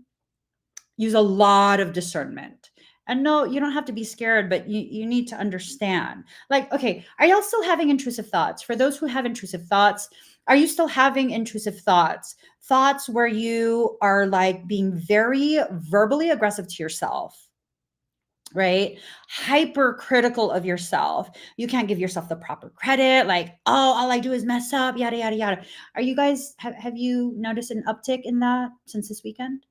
S1: Use a lot of discernment. And no, you don't have to be scared, but you need to understand. Like, okay, are y'all still having intrusive thoughts? For those who have intrusive thoughts, are you still having intrusive thoughts? Thoughts where you are like being very verbally aggressive to yourself, right? Hypercritical of yourself. You can't give yourself the proper credit. Like, oh, all I do is mess up, yada, yada, yada. Are you guys, have you noticed an uptick in that since this weekend?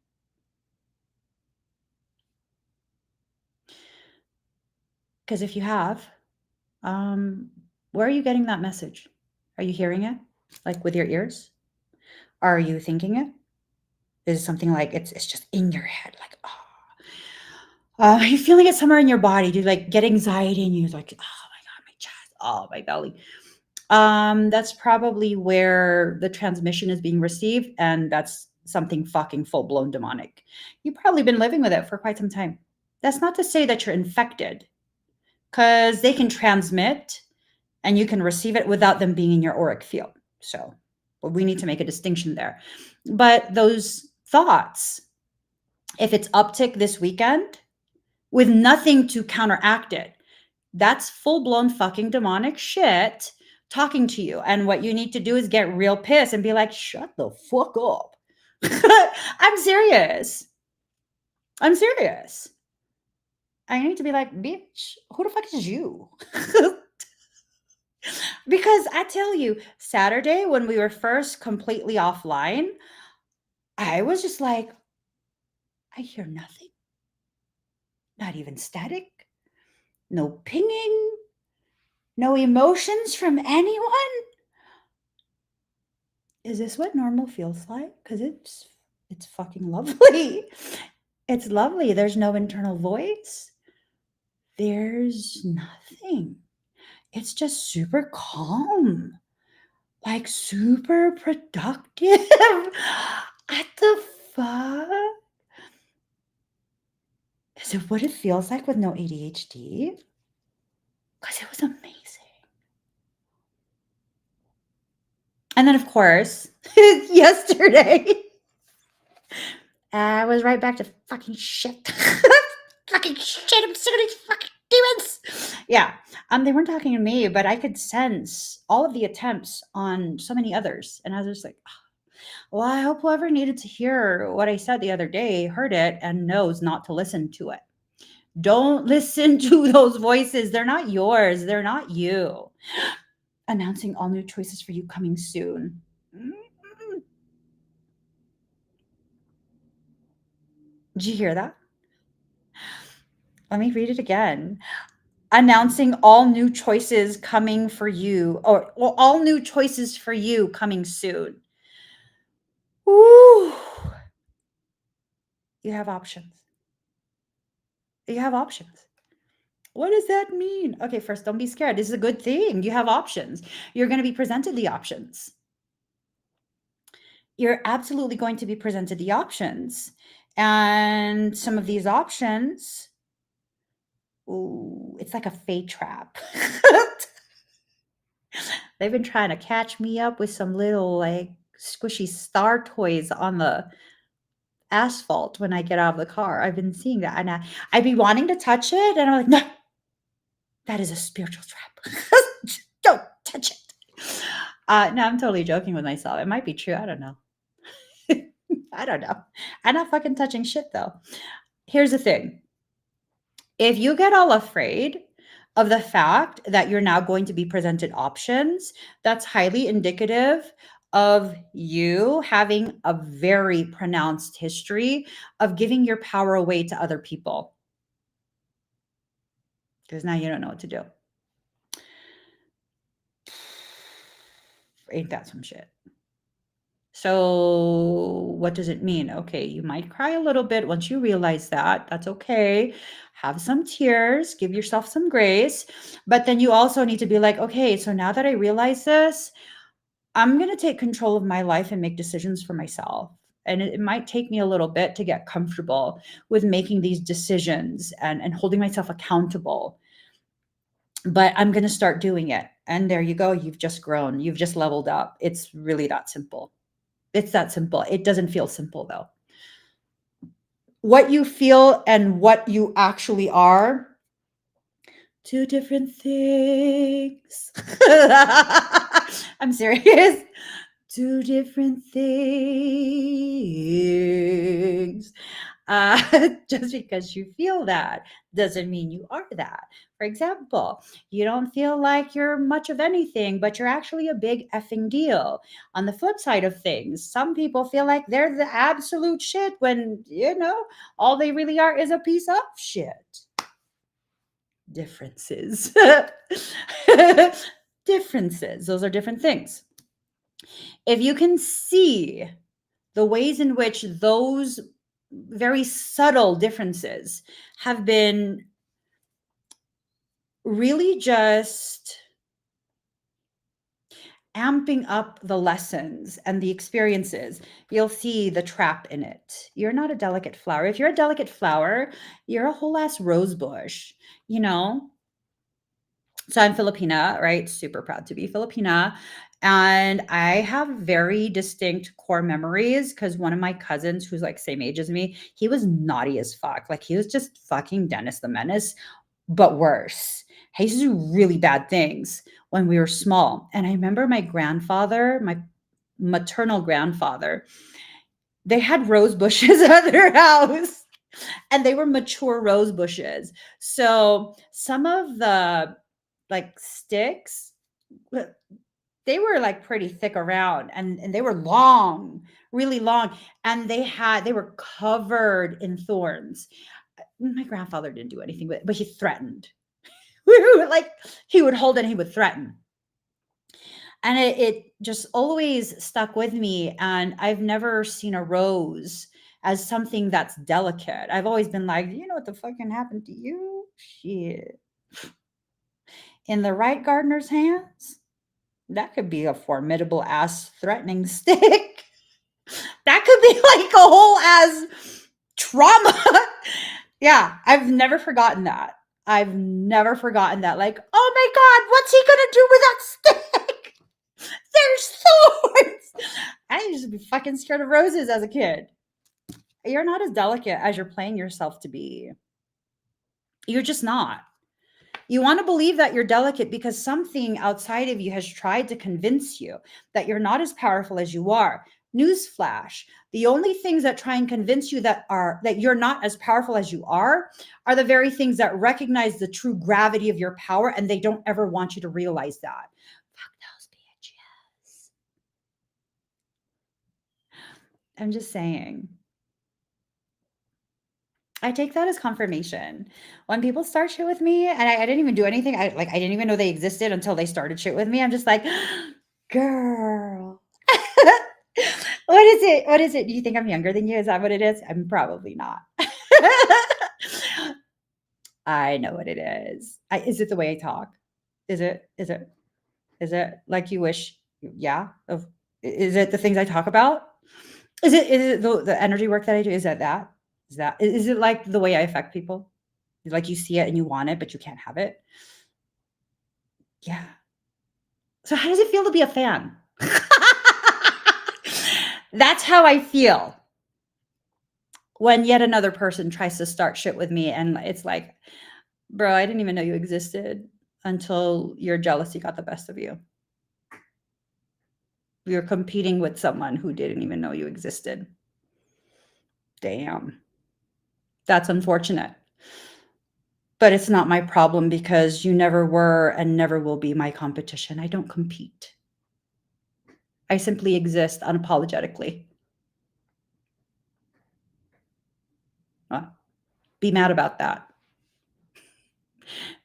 S1: Because if you have, um, where are you getting that message? Are you hearing it like with your ears? Are you thinking it? Is it something like it's just in your head, like, oh, are you feeling it somewhere in your body? Do you like get anxiety and you're like, oh my God, my chest, oh, my belly? That's probably where the transmission is being received, and that's something fucking full-blown demonic. You've probably been living with it for quite some time. That's not to say that you're infected, because they can transmit and you can receive it without them being in your auric field. So we need to make a distinction there. But those thoughts, if it's uptick this weekend with nothing to counteract it, that's full-blown fucking demonic shit talking to you. And what you need to do is get real pissed and be like, shut the fuck up. I'm serious. I'm serious. I need to be like, bitch, who the fuck is you? Because I tell you, Saturday when we were first completely offline, I was just like, I hear nothing, not even static, no pinging, no emotions from anyone. Is this what normal feels like? Because it's fucking lovely. It's lovely. There's no internal voice. There's nothing. It's just super calm, like super productive. What the fuck? Is it what it feels like with no ADHD? Because it was amazing. And then, of course, yesterday, I was right back to fucking shit. Fucking shit. I'm sick of these fucking demons. Yeah. They weren't talking to me, but I could sense all of the attempts on so many others. And I was just like, well, I hope whoever needed to hear what I said the other day heard it and knows not to listen to it. Don't listen to those voices. They're not yours. They're not you. Announcing all new choices for you coming soon. Did you hear that? Let me read it again. Announcing all new choices coming for you, or well, all new choices for you coming soon. Ooh. You have options. You have options. What does that mean? Okay, first, don't be scared. This is a good thing. You have options. You're going to be presented the options. You're absolutely going to be presented the options. And some of these options, ooh, it's like a fate trap. They've been trying to catch me up with some little like squishy star toys on the asphalt when I get out of the car. I've been seeing that. And I'd be wanting to touch it. And I'm like, no, that is a spiritual trap. Don't touch it. No, I'm totally joking with myself. It might be true. I don't know. I don't know. I'm not fucking touching shit though. Here's the thing. If you get all afraid of the fact that you're now going to be presented options, that's highly indicative of you having a very pronounced history of giving your power away to other people. Because now you don't know what to do. Ain't that some shit? So what does it mean? Okay, you might cry a little bit once you realize that. That's okay. Have some tears, give yourself some grace. But then you also need to be like, okay, so now that I realize this, I'm going to take control of my life and make decisions for myself. And it might take me a little bit to get comfortable with making these decisions and holding myself accountable. But I'm going to start doing it. And there you go. You've just grown. You've just leveled up. It's really that simple. It's that simple. It doesn't feel simple though. What you feel and what you actually are, two different things. I'm serious. Two different things. Just because you feel that doesn't mean you are that. For example, you don't feel like you're much of anything, but you're actually a big effing deal. On the flip side of things, some people feel like they're the absolute shit when, all they really are is a piece of shit. Differences. Differences. Those are different things. If you can see the ways in which those very subtle differences have been really just amping up the lessons and the experiences, you'll see the trap in it. You're not a delicate flower. If you're a delicate flower, you're a whole ass rose bush, you know? So I'm Filipina, right? Super proud to be Filipina. And I have very distinct core memories because one of my cousins, who's like same age as me, he was naughty as fuck. Like he was just fucking Dennis the Menace, but worse. He used to do really bad things when we were small. And I remember my grandfather, my maternal grandfather, they had rose bushes at their house and they were mature rose bushes. So some of the like sticks, they were like pretty thick around and they were long, really long. And they were covered in thorns. My grandfather didn't do anything with it, but he threatened. Like he would hold it and he would threaten. And it just always stuck with me. And I've never seen a rose as something that's delicate. I've always been like, you know what the fucking happened to you? Shit. In the right gardener's hands, that could be a formidable ass threatening stick. That could be like a whole ass trauma. Yeah, I've never forgotten that. I've never forgotten that. Like, oh my God, what's he gonna do with that stick? There's thorns. I used to be fucking scared of roses as a kid. You're not as delicate as you're playing yourself to be. You're just not. You want to believe that you're delicate because something outside of you has tried to convince you that you're not as powerful as you are. Newsflash: the only things that try and convince you that you're not as powerful as you are the very things that recognize the true gravity of your power, and they don't ever want you to realize that. Fuck those bitches. I'm just saying. I take that as confirmation. When people start shit with me and I didn't even do anything, I didn't even know they existed until they started shit with me. I'm just like, girl. What is it? What is it? Do you think I'm younger than you? Is that what it is? I'm probably not. I know what it is. Is it the way I talk? Is it? Is it? Is it like you wish? Yeah. Is it the things I talk about? Is it the energy work that I do? Is that? Is it like the way I affect people? Like you see it and you want it, but you can't have it? Yeah. So how does it feel to be a fan? That's how I feel when yet another person tries to start shit with me. And it's like, bro, I didn't even know you existed until your jealousy got the best of you. You're competing with someone who didn't even know you existed. Damn. That's unfortunate. But it's not my problem because you never were and never will be my competition. I don't compete. I simply exist unapologetically. Be mad about that.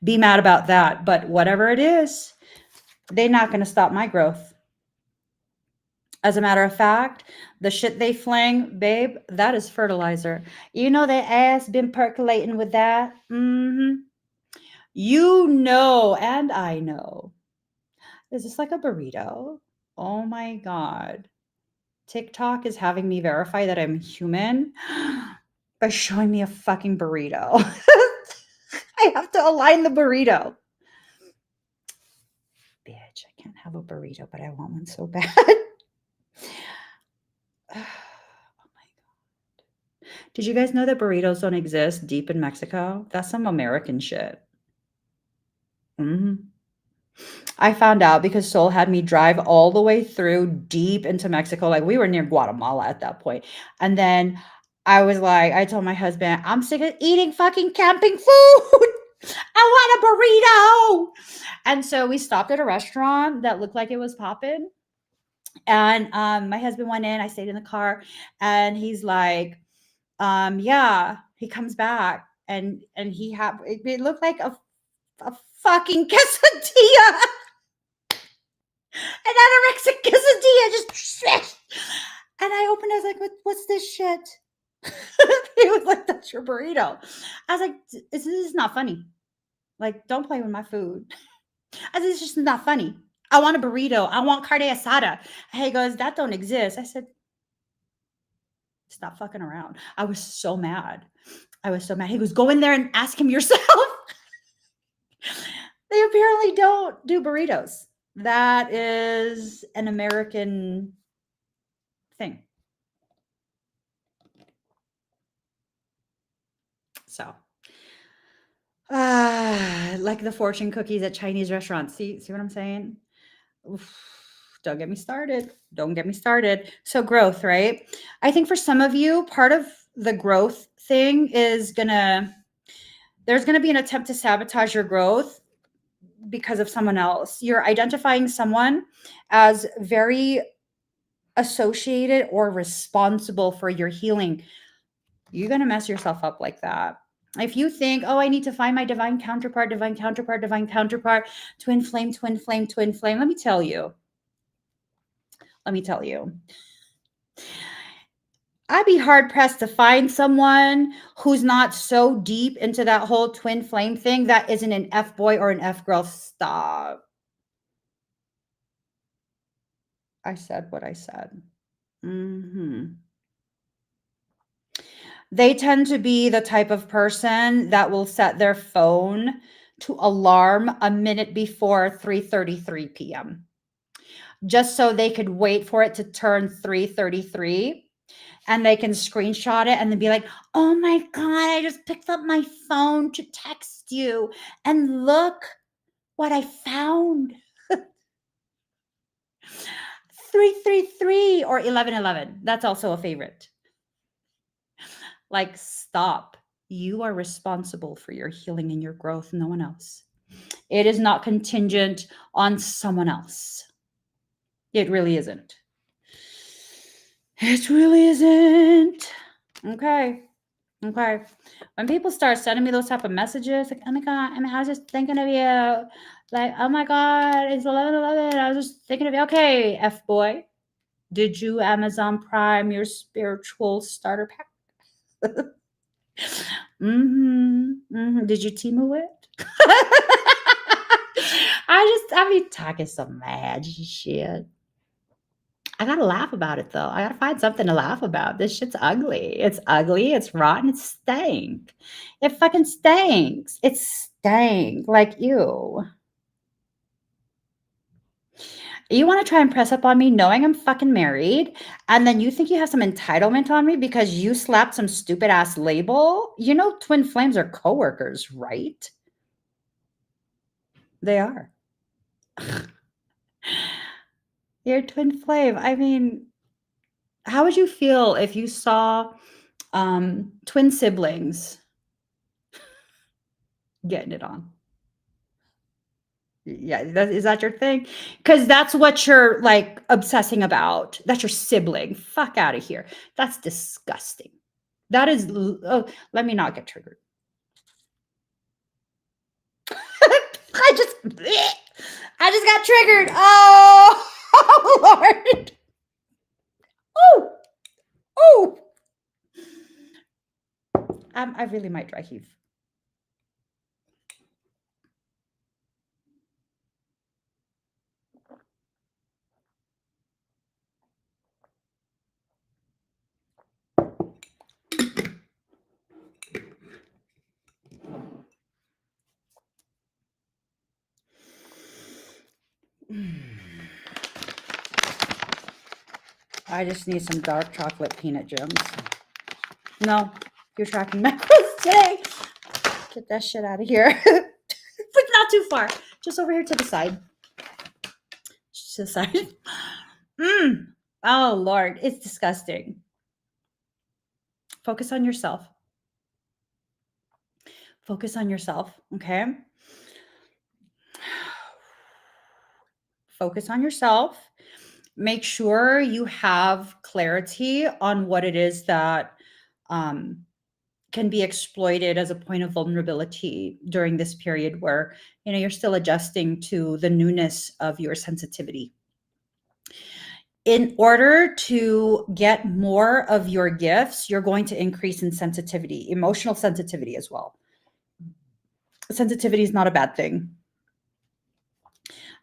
S1: Be mad about that. But whatever it is, they're not going to stop my growth. As a matter of fact, the shit they fling, babe, that is fertilizer. You know their ass been percolating with that. You know, and I know. Is this like a burrito? Oh my god. TikTok is having me verify that I'm human by showing me a fucking burrito. I have to align the burrito. Bitch, I can't have a burrito, but I want one so bad. Oh my god. Did you guys know that burritos don't exist deep in Mexico? That's some American shit. I found out because Soul had me drive all the way through deep into Mexico. Like we were near Guatemala at that point. And then I was like, I told my husband, I'm sick of eating fucking camping food. I want a burrito. And so we stopped at a restaurant that looked like it was popping. And my husband went in, I stayed in the car, and he's like, yeah, he comes back and he had it looked like a fucking quesadilla. An anorexic quesadilla just and I opened it, I was like, what's this shit? He was like, that's your burrito. I was like, this is not funny. Like, don't play with my food. I said, it's just not funny. I want a burrito. I want carne asada. He goes, that don't exist. I said, stop fucking around. I was so mad. He goes, go in there and ask him yourself. They apparently don't do burritos. That is an American thing. So, like the fortune cookies at Chinese restaurants. See what I'm saying? Oof, don't get me started. Don't get me started. So growth, right? I think for some of you, part of the growth thing is there's gonna be an attempt to sabotage your growth because of someone else. You're identifying someone as very associated or responsible for your healing. You're going to mess yourself up like that. If you think, oh, I need to find my divine counterpart, twin flame, let me tell you. I'd be hard pressed to find someone who's not so deep into that whole twin flame thing that isn't an F boy or an F girl. Stop. I said what I said. They tend to be the type of person that will set their phone to alarm a minute before 3:33 p.m. just so they could wait for it to turn 3:33 and they can screenshot it and then be like, "Oh my god, I just picked up my phone to text you and look what I found." 3:33 or 11:11. That's also a favorite. Like, stop. You are responsible for your healing and your growth, no one else. It is not contingent on someone else. It really isn't. It really isn't. Okay. When people start sending me those type of messages, like, oh my god, I was just thinking of you. Like, oh my god, it's 11:11. I was just thinking of you. Okay, F boy. Did you Amazon Prime your spiritual starter pack? Did you Temu it? I be talking some mad shit. I gotta laugh about it though. I gotta find something to laugh about. This shit's ugly. It's ugly. It's rotten. It stank. It fucking stinks. It stank. Like you. You want to try and press up on me knowing I'm fucking married, and then you think you have some entitlement on me because you slapped some stupid ass label? You know, twin flames are coworkers, right? They are. You're twin flame. I mean, how would you feel if you saw twin siblings getting it on? Yeah, is that your thing? Because that's what you're like obsessing about. That's your sibling. Fuck out of here. That's disgusting. That is. Oh, let me not get triggered. I just got triggered. Oh, oh Lord. Oh, oh. I really might dry heave. I just need some dark chocolate peanut gems. No, you're tracking macros today. Get that shit out of here. But not too far. Just over here to the side. Just to the side. Oh, Lord. It's disgusting. Focus on yourself. Focus on yourself. Okay. Focus on yourself. Make sure you have clarity on what it is that can be exploited as a point of vulnerability during this period where you're still adjusting to the newness of your sensitivity. In order to get more of your gifts, you're going to increase in sensitivity, emotional sensitivity as well. Sensitivity is not a bad thing.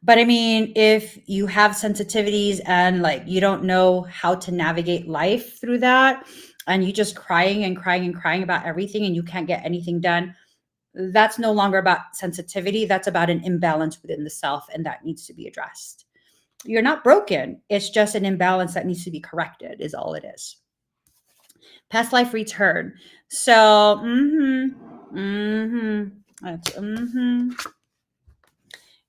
S1: But I mean, if you have sensitivities and like you don't know how to navigate life through that, and you just crying and crying and crying about everything and you can't get anything done, that's no longer about sensitivity. That's about an imbalance within the self, and that needs to be addressed. You're not broken. It's just an imbalance that needs to be corrected, is all it is. Past life return. So,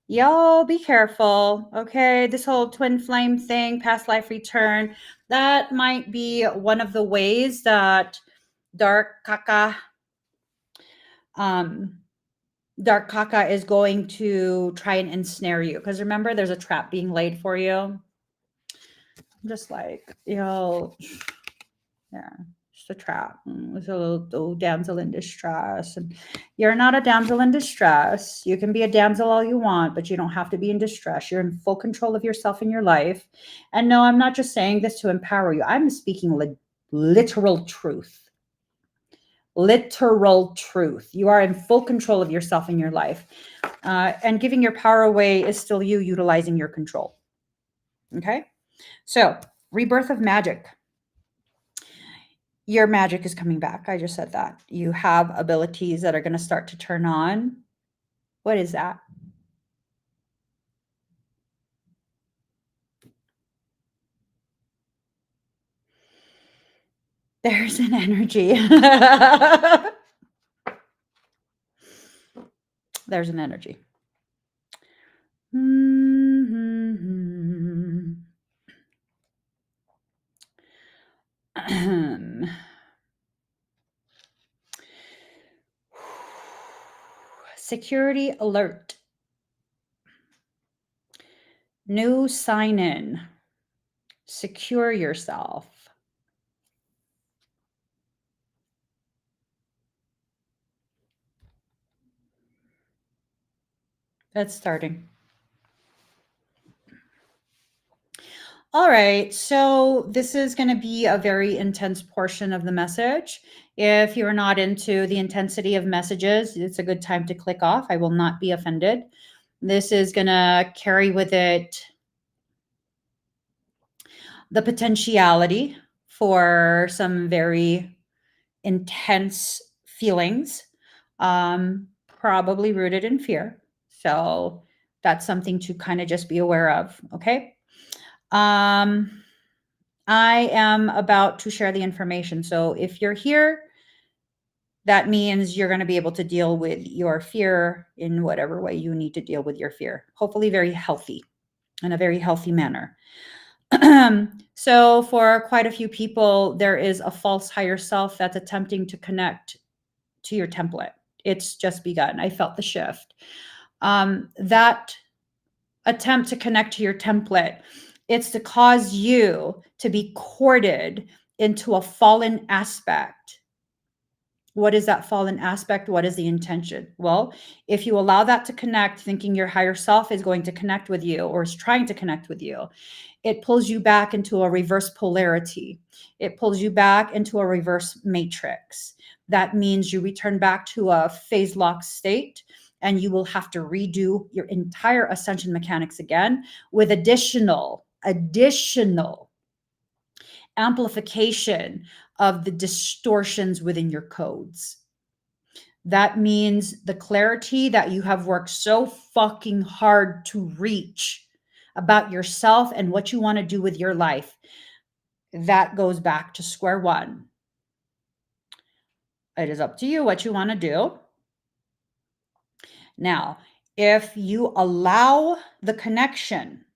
S1: y'all be careful. Okay. This whole twin flame thing, past life return, that might be one of the ways that dark caca is going to try and ensnare you. Because remember, there's a trap being laid for you. I'm just like, yeah, just a trap. It's a little damsel in distress. And you're not a damsel in distress. You can be a damsel all you want, but you don't have to be in distress. You're in full control of yourself and your life. And no, I'm not just saying this to empower you. I'm speaking literal truth. Literal truth. You are in full control of yourself and your life. And giving your power away is still you utilizing your control. Okay? So, rebirth of magic. Your magic is coming back. I just said that. You have abilities that are going to start to turn on. What is that? There's an energy. There's an energy. Security alert. New sign in. Secure yourself. That's starting. All right, so this is going to be a very intense portion of the message. If you're not into the intensity of messages, it's a good time to click off. I will not be offended. This is going to carry with it the potentiality for some very intense feelings, probably rooted in fear. So that's something to kind of just be aware of, okay? I am about to share the information. So if you're here, that means you're going to be able to deal with your fear in whatever way you need to deal with your fear. Hopefully very healthy, in a very healthy manner. So for quite a few people, there is a false higher self that's attempting to connect to your template. It's just begun. I felt the shift. That attempt to connect to your template, it's to cause you to be courted into a fallen aspect What is that fallen aspect? What is the intention? Well, if you allow that to connect, thinking your higher self is going to connect with you or is trying to connect with you, it pulls you back into a reverse polarity. It pulls you back into a reverse matrix. That means you return back to a phase lock state, and you will have to redo your entire ascension mechanics again with additional amplification of the distortions within your codes. That means the clarity that you have worked so fucking hard to reach about yourself and what you want to do with your life, that goes back to square one. It is up to you what you want to do. Now, if you allow the connection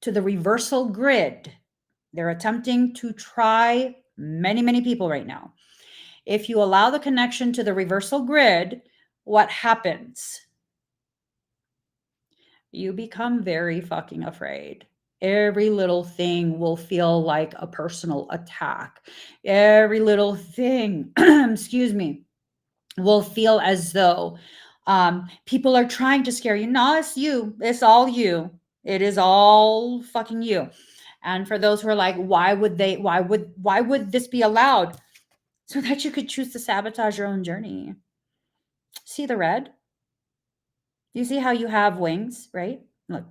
S1: to the reversal grid, they're attempting to try many people right now. If you allow the connection to the reversal grid, what happens? You become very fucking afraid. Every little thing will feel like a personal attack. Every little thing, excuse me, will feel as though people are trying to scare you. No, it's you. It's all you. It is all fucking you. And for those who are like, why would this be allowed? So that you could choose to sabotage your own journey. See the red? You see how you have wings, right? Look.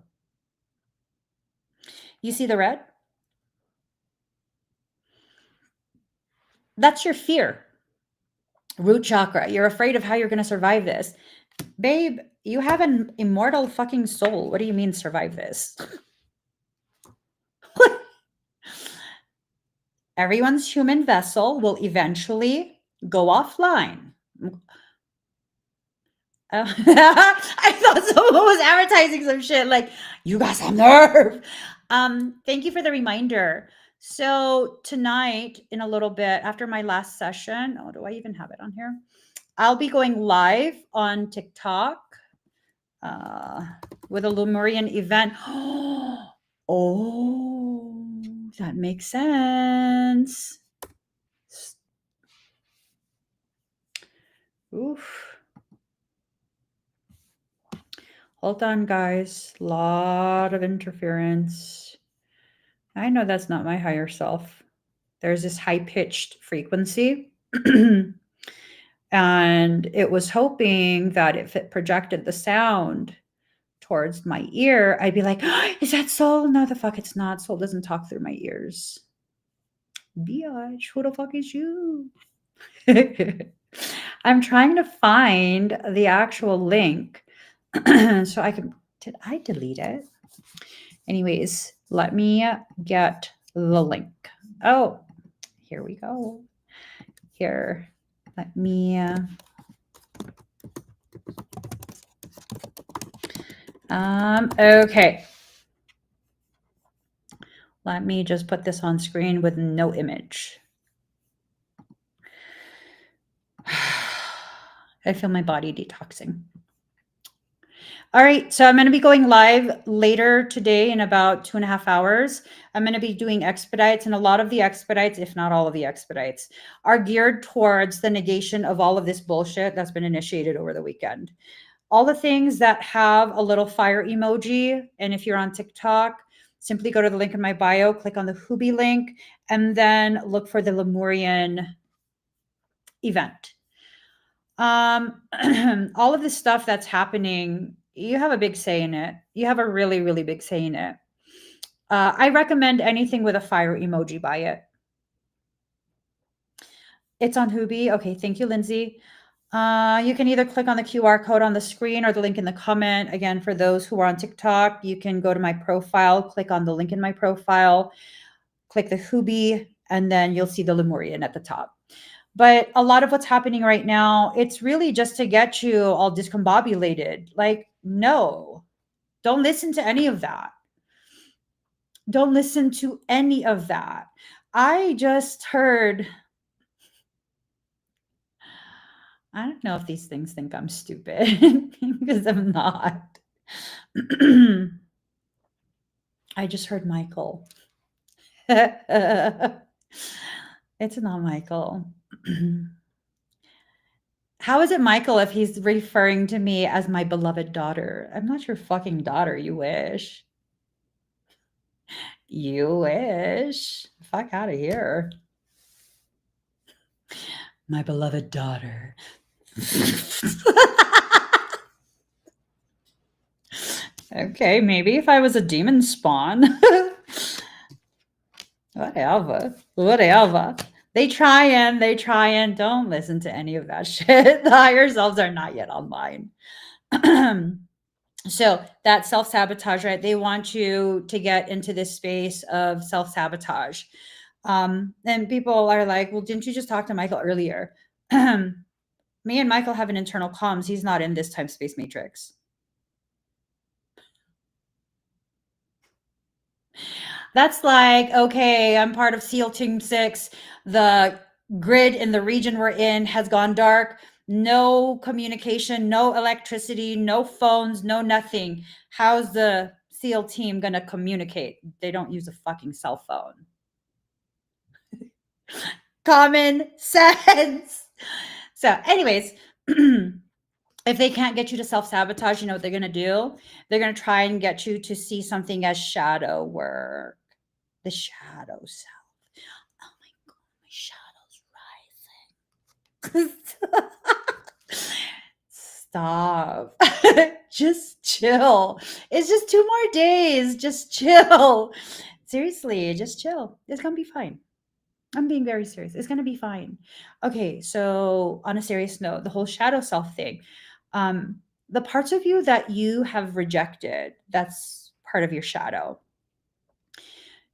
S1: You see the red? That's your fear. Root chakra. You're afraid of how you're going to survive this. Babe, you have an immortal fucking soul. What do you mean survive this? Everyone's human vessel will eventually go offline. I thought someone was advertising some shit like, you got some nerve. Thank you for the reminder. So tonight, in a little bit, after my last session, oh, do I even have it on here? I'll be going live on TikTok with a Lemurian event. Oh, that makes sense. Oof. Hold on, guys. Lot of interference. I know that's not my higher self. There's this high-pitched frequency. And it was hoping that if it projected the sound towards my ear, I'd be like, oh, is that soul? No, the fuck it's not. Soul doesn't talk through my ears. Biatch, who the fuck is you? I'm trying to find the actual link so I can. Did I delete it? Anyways, let me get the link. Oh, here we go. Here, let me. Okay. Let me just put this on screen with no image. I feel my body detoxing. All right, so I'm going to be going live later today in about 2.5 hours. I'm going to be doing expedites, and a lot of the expedites, if not all of the expedites, are geared towards the negation of all of this bullshit that's been initiated over the weekend. All the things that have a little fire emoji, and if you're on TikTok, simply go to the link in my bio, click on the Hubi link, and then look for the Lemurian event. All of this stuff that's happening, you have a big say in it. You have a really big say in it. I recommend anything with a fire emoji by it. It's on Hubi. Okay, thank you, Lindsay. You can either click on the QR code on the screen or the link in the comment. Again, for those who are on TikTok, you can go to my profile, click on the link in my profile, click the Hubi, and then you'll see the Lemurian at the top. But a lot of what's happening right now, it's really just to get you all discombobulated. Like, no, don't listen to any of that. Don't listen to any of that. I just heard, I don't know if these things think I'm stupid because I'm not. I just heard Michael. It's not Michael. How is it Michael if he's referring to me as my beloved daughter? I'm not your fucking daughter, you wish. You wish. Fuck out of here. My beloved daughter. Okay, maybe if I was a demon spawn. Whatever. Whatever. They try and don't listen to any of that shit. The higher selves are not yet online. So that self-sabotage, right? They want you to get into this space of self-sabotage. And people are like, well, didn't you just talk to Michael earlier? Me and Michael have an internal comms. He's not in this time space matrix. That's like, okay, I'm part of SEAL Team 6. The grid in the region we're in has gone dark. No communication, no electricity, no phones, no nothing. How's the SEAL team going to communicate? They don't use a fucking cell phone. Common sense. So, anyways, if they can't get you to self-sabotage, you know what they're going to do? They're going to try and get you to see something as shadow work. The shadow self. Oh my God, my shadow's rising. Stop. Just chill. It's just 2 more days. Just chill. Seriously, just chill. It's going to be fine. I'm being very serious. It's going to be fine. Okay, so on a serious note, the whole shadow self thing. The parts of you that you have rejected, that's part of your shadow.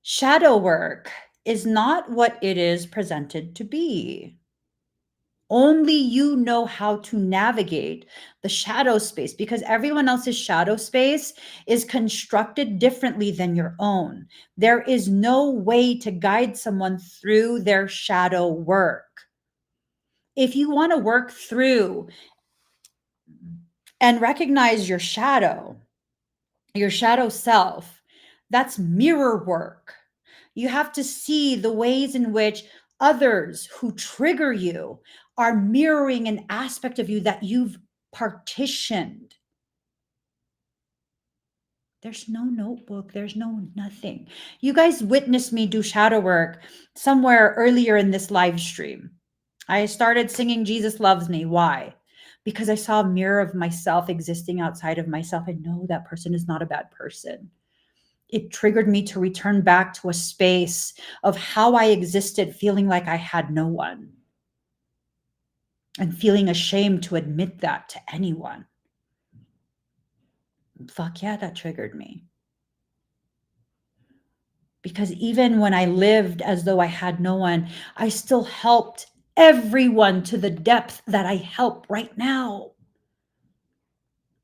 S1: Shadow work is not what it is presented to be. Only you know how to navigate the shadow space because everyone else's shadow space is constructed differently than your own. There is no way to guide someone through their shadow work. If you want to work through and recognize your shadow self, that's mirror work. You have to see the ways in which others who trigger you are mirroring an aspect of you that you've partitioned. There's no notebook. There's no nothing. You guys witnessed me do shadow work somewhere earlier in this live stream. I started singing Jesus Loves Me. Why? Because I saw a mirror of myself existing outside of myself. I know that person is not a bad person. It triggered me to return back to a space of how I existed, feeling like I had no one and feeling ashamed to admit that to anyone. Fuck yeah, that triggered me. Because even when I lived as though I had no one, I still helped everyone to the depth that I help right now.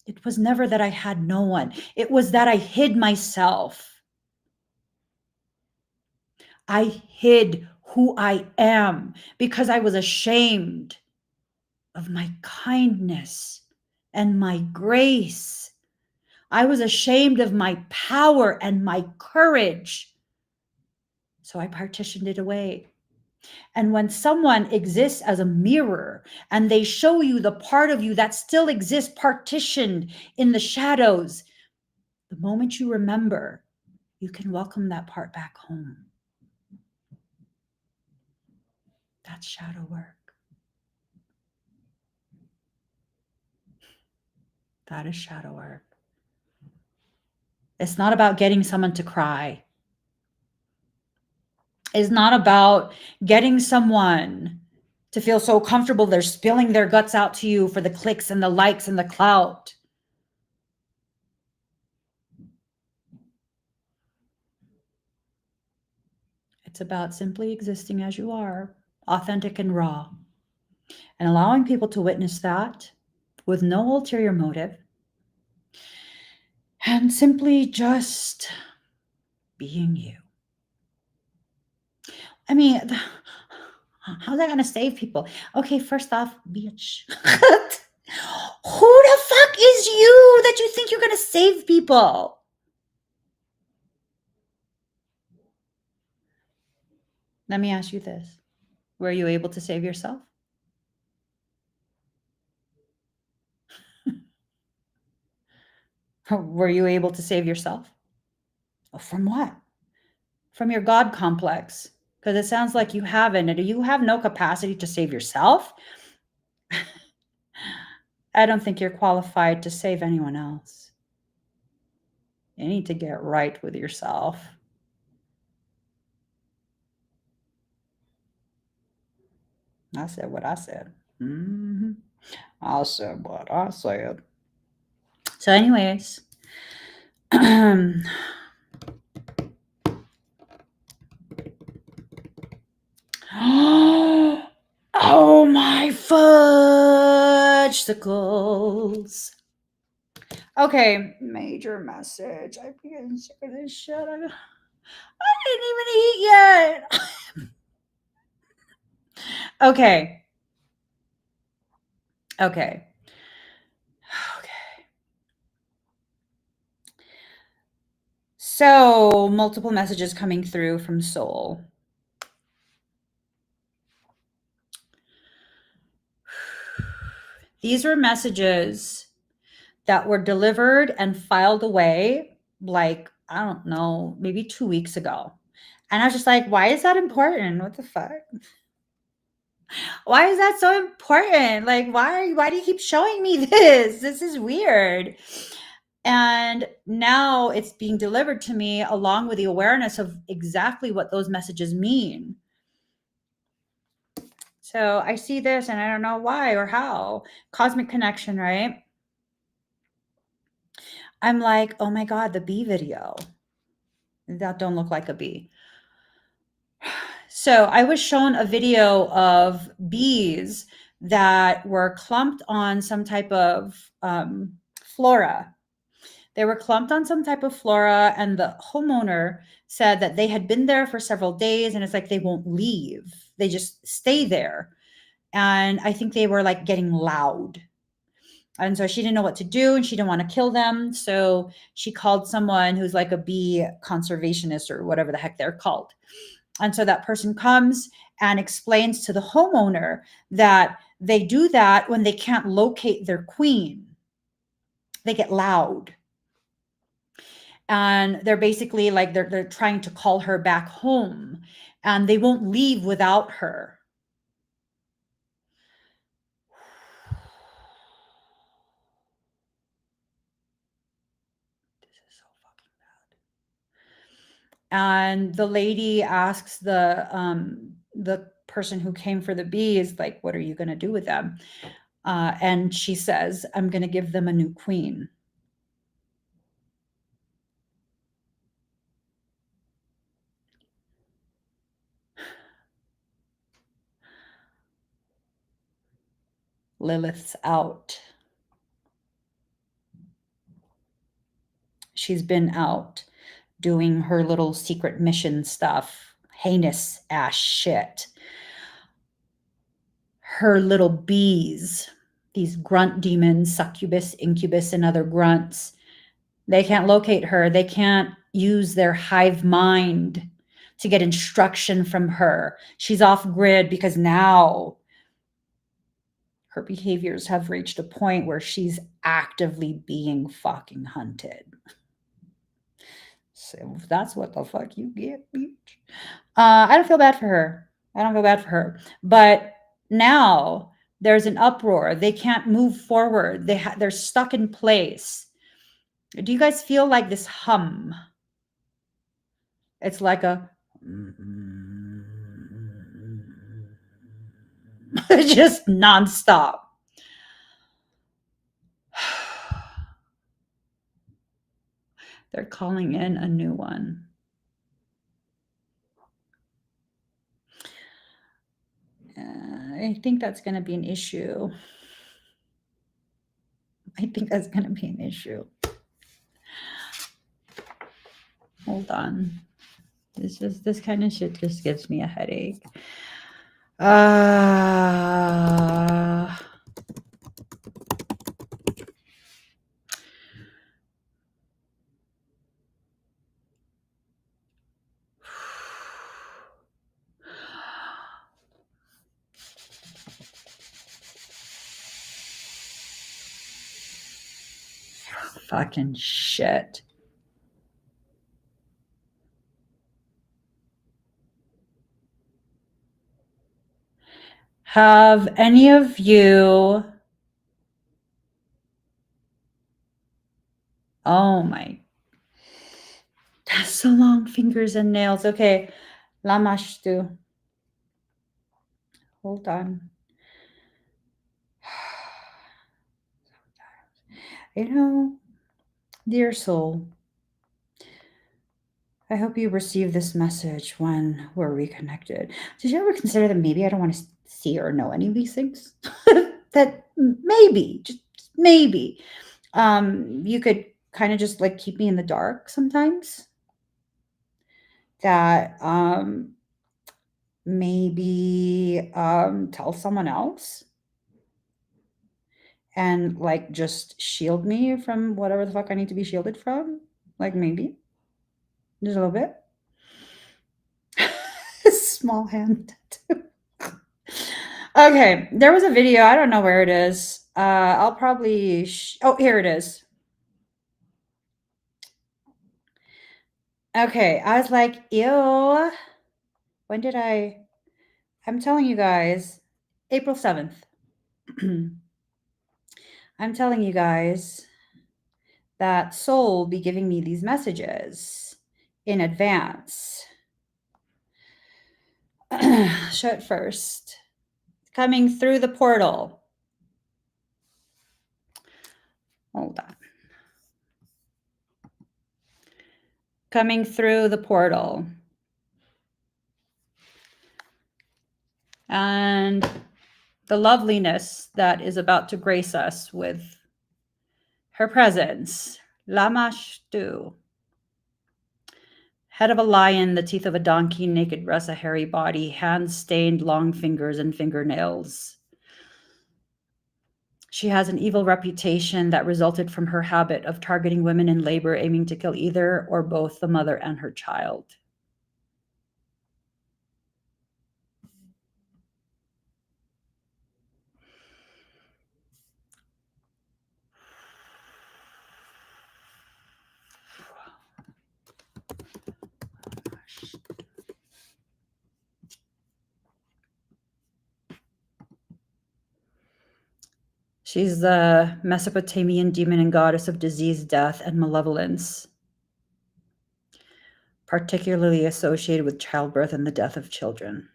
S1: It was never that I had no one. It was that I hid myself. I hid who I am because I was ashamed of my kindness and my grace. I was ashamed of my power and my courage. So I partitioned it away. And when someone exists as a mirror and they show you the part of you that still exists partitioned in the shadows, the moment you remember, you can welcome that part back home. That's shadow work. That is shadow work. It's not about getting someone to cry. It's not about getting someone to feel so comfortable they're spilling their guts out to you for the clicks and the likes and the clout. It's about simply existing as you are, authentic and raw, and allowing people to witness that with no ulterior motive and simply just being you. I mean, how's that going to save people? Okay, first off, bitch. Who the fuck is you that you think you're going to save people? Let me ask you this. Were you able to save yourself? Were you able to save yourself? Oh, from what? From your God complex. Because it sounds like you haven't. And you have no capacity to save yourself. I don't think you're qualified to save anyone else. You need to get right with yourself. I said what I said. Mm-hmm. I said what I said. So, anyways, oh my fudgesicles. Okay, major message. I'm getting sick of this shit. I didn't even eat yet. Okay. Okay. Okay. So, multiple messages coming through from Soul. These were messages that were delivered and filed away, like, I don't know, maybe 2 weeks ago. And I was just like, why is that important? What the fuck? Why is that so important? Like, why do you keep showing me this? This is weird. And now it's being delivered to me along with the awareness of exactly what those messages mean. So I see this and I don't know why or how. Cosmic connection, right? I'm like, oh my God, the bee video. That don't look like a bee. So I was shown a video of bees that were clumped on some type of flora. They were clumped on some type of flora, and the homeowner said that they had been there for several days and it's like they won't leave. They just stay there. And I think they were like getting loud. And so she didn't know what to do and she didn't want to kill them. So she called someone who's like a bee conservationist or whatever the heck they're called. And so that person comes and explains to the homeowner that they do that when they can't locate their queen. They get loud. And they're basically like they're trying to call her back home and they won't leave without her. This is so fucking bad. And the lady asks the person who came for the bees, like, what are you going to do with them? And she says, I'm going to give them a new queen. Lilith's out. She's been out doing her little secret mission stuff, heinous ass shit. Her little bees, these grunt demons, succubus, incubus, and other grunts, they can't locate her. They can't use their hive mind to get instruction from her. She's off grid because now her behaviors have reached a point where she's actively being fucking hunted. So that's what the fuck you get, bitch. I don't feel bad for her. I don't feel bad for her. But now there's an uproar. They can't move forward. They're stuck in place. Do you guys feel like this hum? It's like a just nonstop. They're calling in a new one. I think that's going to be an issue. I think that's going to be an issue. Hold on. This kind of shit just gives me a headache. Fucking shit. Have any of you... Oh my... That's so long. Fingers and nails. Okay. Lamashtu. Hold on. You know, dear soul, I hope you receive this message when we're reconnected. Did you ever consider that maybe I don't want to see or know any of these things? That maybe, just maybe, you could kind of just like keep me in the dark sometimes. That maybe tell someone else and like just shield me from whatever the fuck I need to be shielded from. Like maybe just a little bit. Small hand tattoo. Okay, there was a video. I don't know where it is. I'll probably. Oh, here it is. Okay, I was like, ew. When did I? I'm telling you guys, April 7th. I'm telling you guys that Soul will be giving me these messages in advance. Show it first. Coming through the portal. Hold on. Coming through the portal. And the loveliness that is about to grace us with her presence. Lamashtu. Head of a lion, the teeth of a donkey, naked breast, a hairy body, hands stained, long fingers and fingernails. She has an evil reputation that resulted from her habit of targeting women in labor, aiming to kill either or both the mother and her child. She's the Mesopotamian demon and goddess of disease, death, and malevolence, particularly associated with childbirth and the death of children.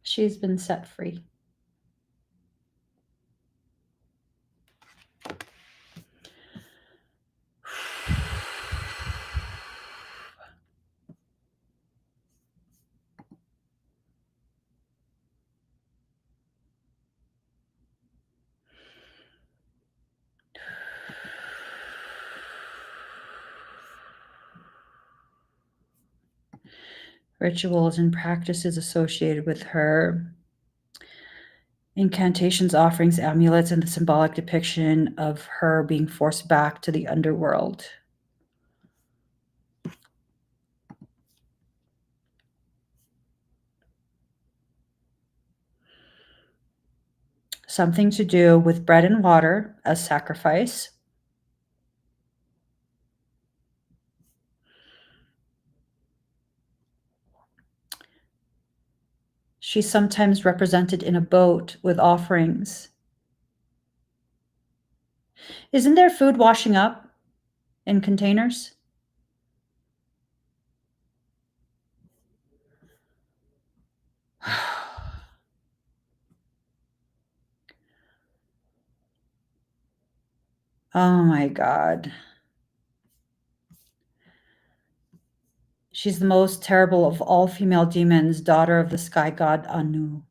S1: She's been set free. Rituals and practices associated with her. Incantations, offerings, amulets, and the symbolic depiction of her being forced back to the underworld. Something to do with bread and water as sacrifice. She's sometimes represented in a boat with offerings. Isn't there food washing up in containers? Oh my God. She's the most terrible of all female demons, daughter of the sky god Anu.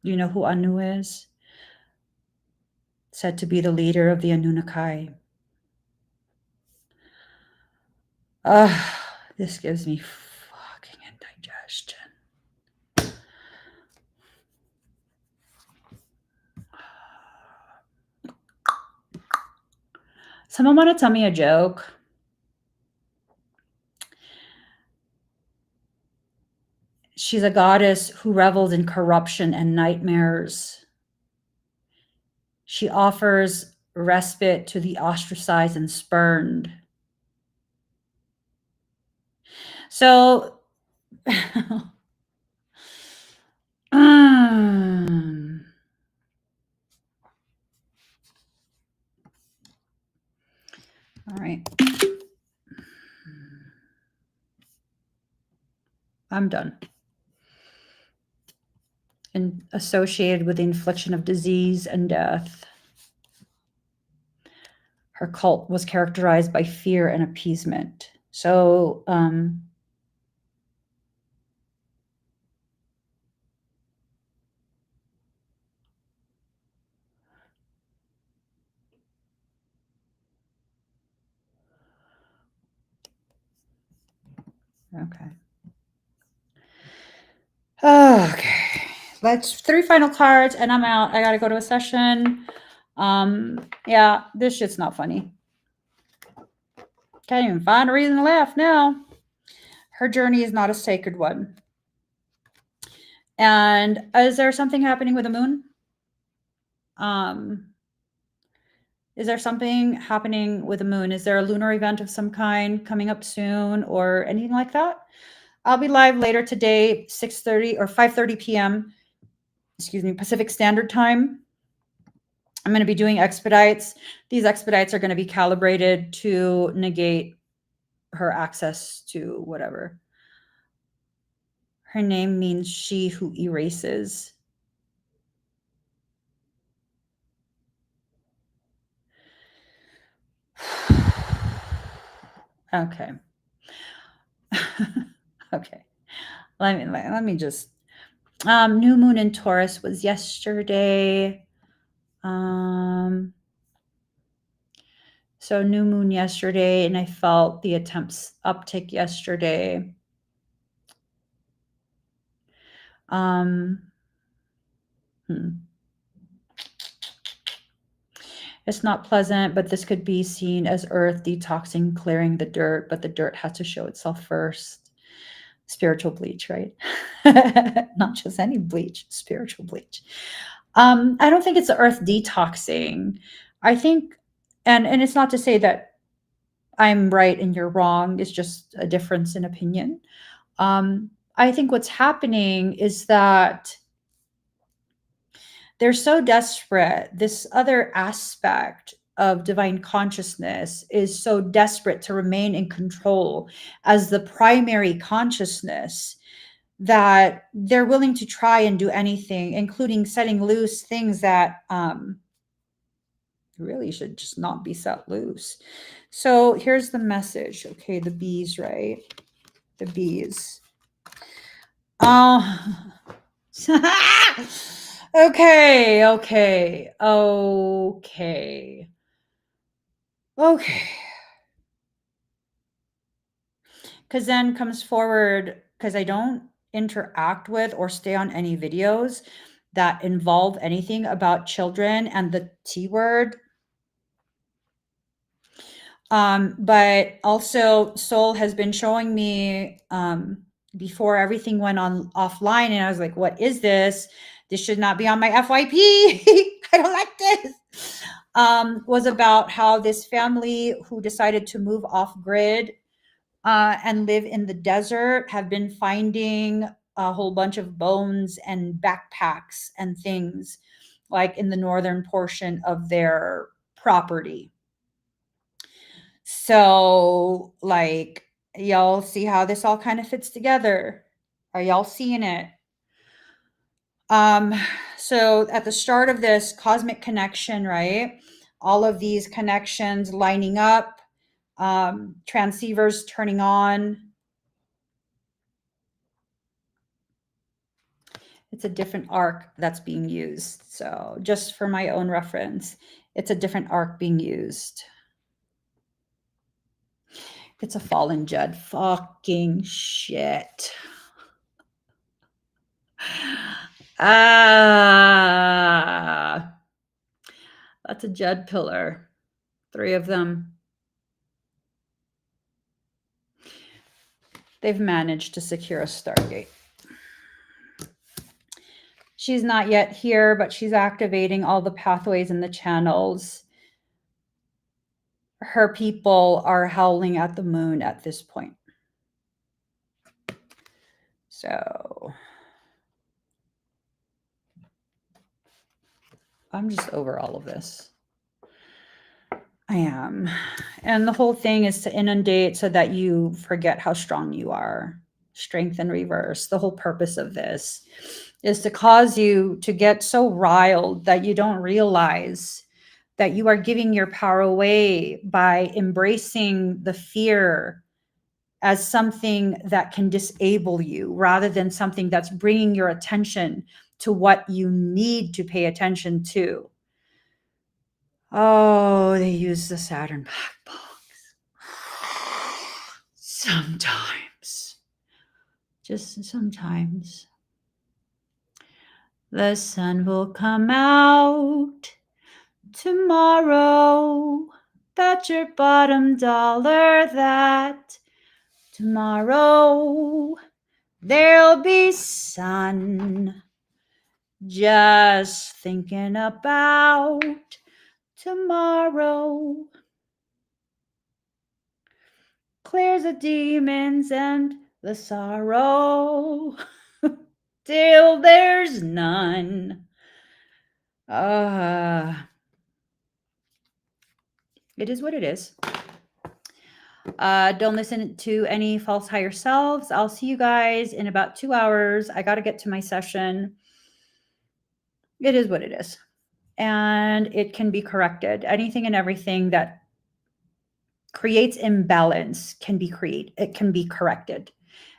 S1: You know who Anu is? Said to be the leader of the Anunnaki. This gives me fucking indigestion. Someone want to tell me a joke? She's a goddess who revels in corruption and nightmares. She offers respite to the ostracized and spurned. So, um, all right. I'm done. And associated with the infliction of disease and death. Her cult was characterized by fear and appeasement. So, okay. Okay. Let's 3 final cards and I'm out. I got to go to a session. Yeah, this shit's not funny. Can't even find a reason to laugh now. Her journey is not a sacred one. And is there something happening with the moon? Is there something happening with the moon? Is there a lunar event of some kind coming up soon or anything like that? I'll be live later today, 6:30 or 5:30 p.m. Pacific Standard Time. I'm going to be doing expedites. These expedites are going to be calibrated to negate her access to whatever. Her name means she who erases. Okay. Okay. Let me just new moon in Taurus was yesterday. So new moon yesterday, and I felt the attempts uptick yesterday. It's not pleasant, but this could be seen as earth detoxing, clearing the dirt, but the dirt has to show itself first. Spiritual bleach, right? Not just any bleach, spiritual bleach. I don't think it's the earth detoxing. I think, and it's not to say that I'm right and you're wrong. It's just a difference in opinion. I think what's happening is that they're so desperate. This other aspect of divine consciousness is so desperate to remain in control as the primary consciousness that they're willing to try and do anything, including setting loose things that really should just not be set loose. So here's the message. Okay, the bees, right? The bees. Oh. Okay. Because then comes forward, because I don't interact with or stay on any videos that involve anything about children and the T word. But also Soul has been showing me before everything went on offline, and I was like, what is this? This should not be on my FYP. I don't like this. Was about how this family who decided to move off grid and live in the desert have been finding a whole bunch of bones and backpacks and things like in the northern portion of their property. So, like, y'all see how this all kind of fits together? Are y'all seeing it? So at the start of this cosmic connection, right? All of these connections lining up, transceivers turning on. It's a different arc that's being used. So just for my own reference, it's a different arc being used. It's a fallen Judd. Fucking shit. Ah, that's a Judd pillar. 3 of them. They've managed to secure a Stargate. She's not yet here, but she's activating all the pathways and the channels. Her people are howling at the moon at this point. So I'm just over all of this. I am. And the whole thing is to inundate so that you forget how strong you are. Strength in reverse. The whole purpose of this is to cause you to get so riled that you don't realize that you are giving your power away by embracing the fear as something that can disable you rather than something that's bringing your attention to what you need to pay attention to. Oh, they use the Saturn black box. Sometimes. Just sometimes. The sun will come out tomorrow. Bet your bottom dollar that tomorrow there'll be sun. Just thinking about tomorrow. Clears the demons and the sorrow till there's none. It is what it is. Don't listen to any false higher selves. I'll see you guys in about 2 hours. I got to get to my session. It is what it is. And it can be corrected. Anything and everything that creates imbalance can be corrected.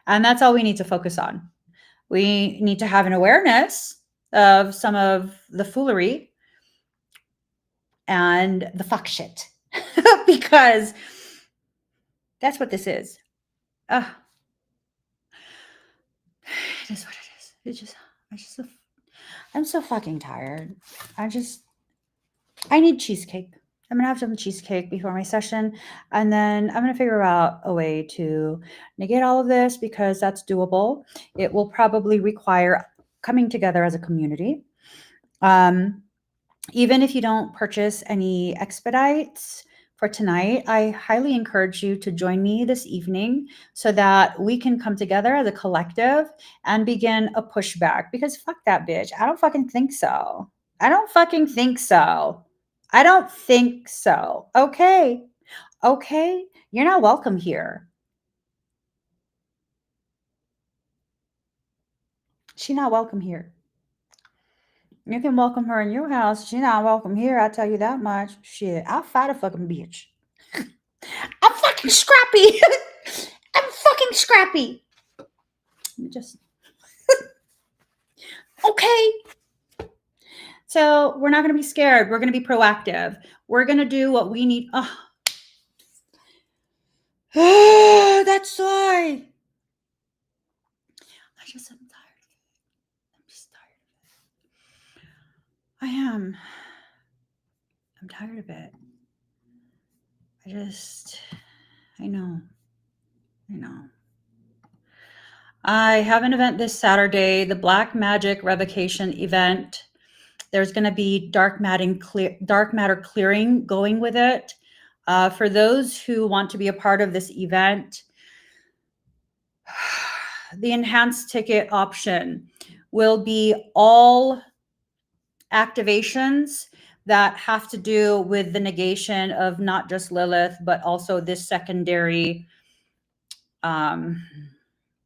S1: And that's all we need to focus on. We need to have an awareness of some of the foolery and the fuck shit because that's what this is. It is what it is. I'm so fucking tired. I need cheesecake. I'm gonna have some cheesecake before my session, and then I'm gonna figure out a way to negate all of this because that's doable. It will probably require coming together as a community. Even if you don't purchase any expedites for tonight, I highly encourage you to join me this evening so that we can come together as a collective and begin a pushback because fuck that bitch. I don't fucking think so. Okay. You're not welcome here. She's not welcome here. You can welcome her in your house. She's not welcome here. I tell you that much. Shit, I'll fight a fucking bitch. I'm fucking scrappy. I'm fucking scrappy. Just okay. So we're not going to be scared. We're going to be proactive. We're going to do what we need. That's why. I'm tired of it. I'm just tired of it. I am. I'm tired of it. I know. I have an event this Saturday, the Black Magic Revocation event. There's going to be dark matter clearing going with it. For those who want to be a part of this event, the enhanced ticket option will be all activations that have to do with the negation of not just Lilith, but also this secondary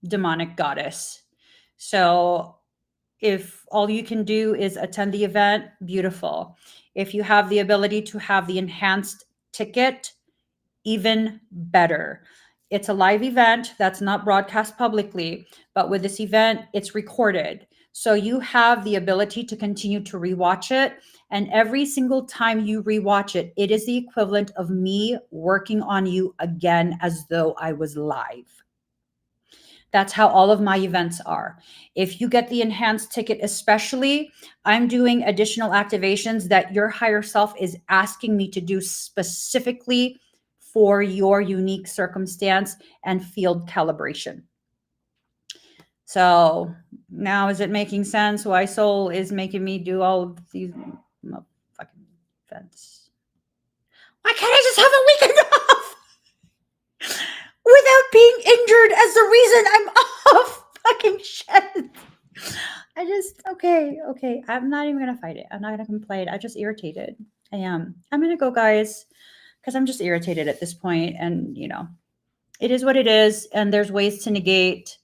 S1: demonic goddess. So if all you can do is attend the event, beautiful. If you have the ability to have the enhanced ticket, even better. It's a live event that's not broadcast publicly, but with this event, it's recorded. So you have the ability to continue to rewatch it. And every single time you rewatch it, it is the equivalent of me working on you again as though I was live. That's how all of my events are. If you get the enhanced ticket, especially, I'm doing additional activations that your higher self is asking me to do specifically for your unique circumstance and field calibration. So now is it making sense why soul is making me do all of these fucking events? Why can't I just have a weekend off without being injured as the reason I'm off? Fucking shit. Okay. I'm not even gonna fight it. I'm not gonna complain. I'm just irritated. I am. I'm gonna go, guys, because I'm just irritated at this point, and it is what it is, and there's ways to negate.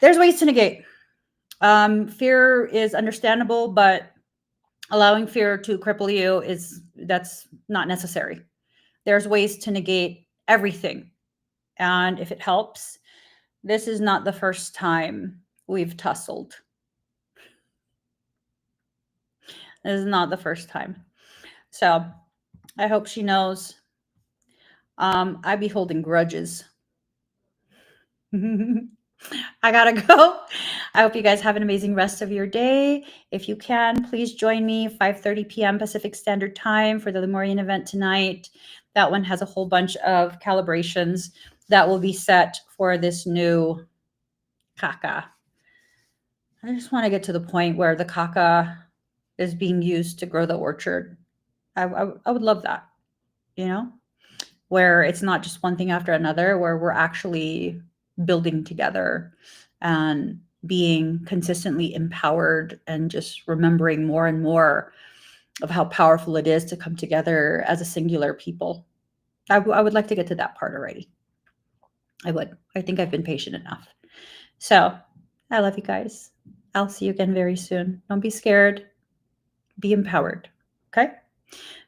S1: There's ways to negate. Fear is understandable, but allowing fear to cripple you that's not necessary. There's ways to negate everything. And if it helps, this is not the first time we've tussled. This is not the first time. So I hope she knows. I be holding grudges. I gotta go. I hope you guys have an amazing rest of your day. If you can, please join me 5:30 p.m. Pacific Standard Time for the Lemurian event tonight. That one has a whole bunch of calibrations that will be set for this new caca. I just want to get to the point where the caca is being used to grow the orchard. I would love that, where it's not just one thing after another, where we're actually building together and being consistently empowered and just remembering more and more of how powerful it is to come together as a singular people. I would like to get to that part already. I would. I think I've been patient enough. So I love you guys. I'll see you again very soon. Don't be scared. Be empowered. Okay?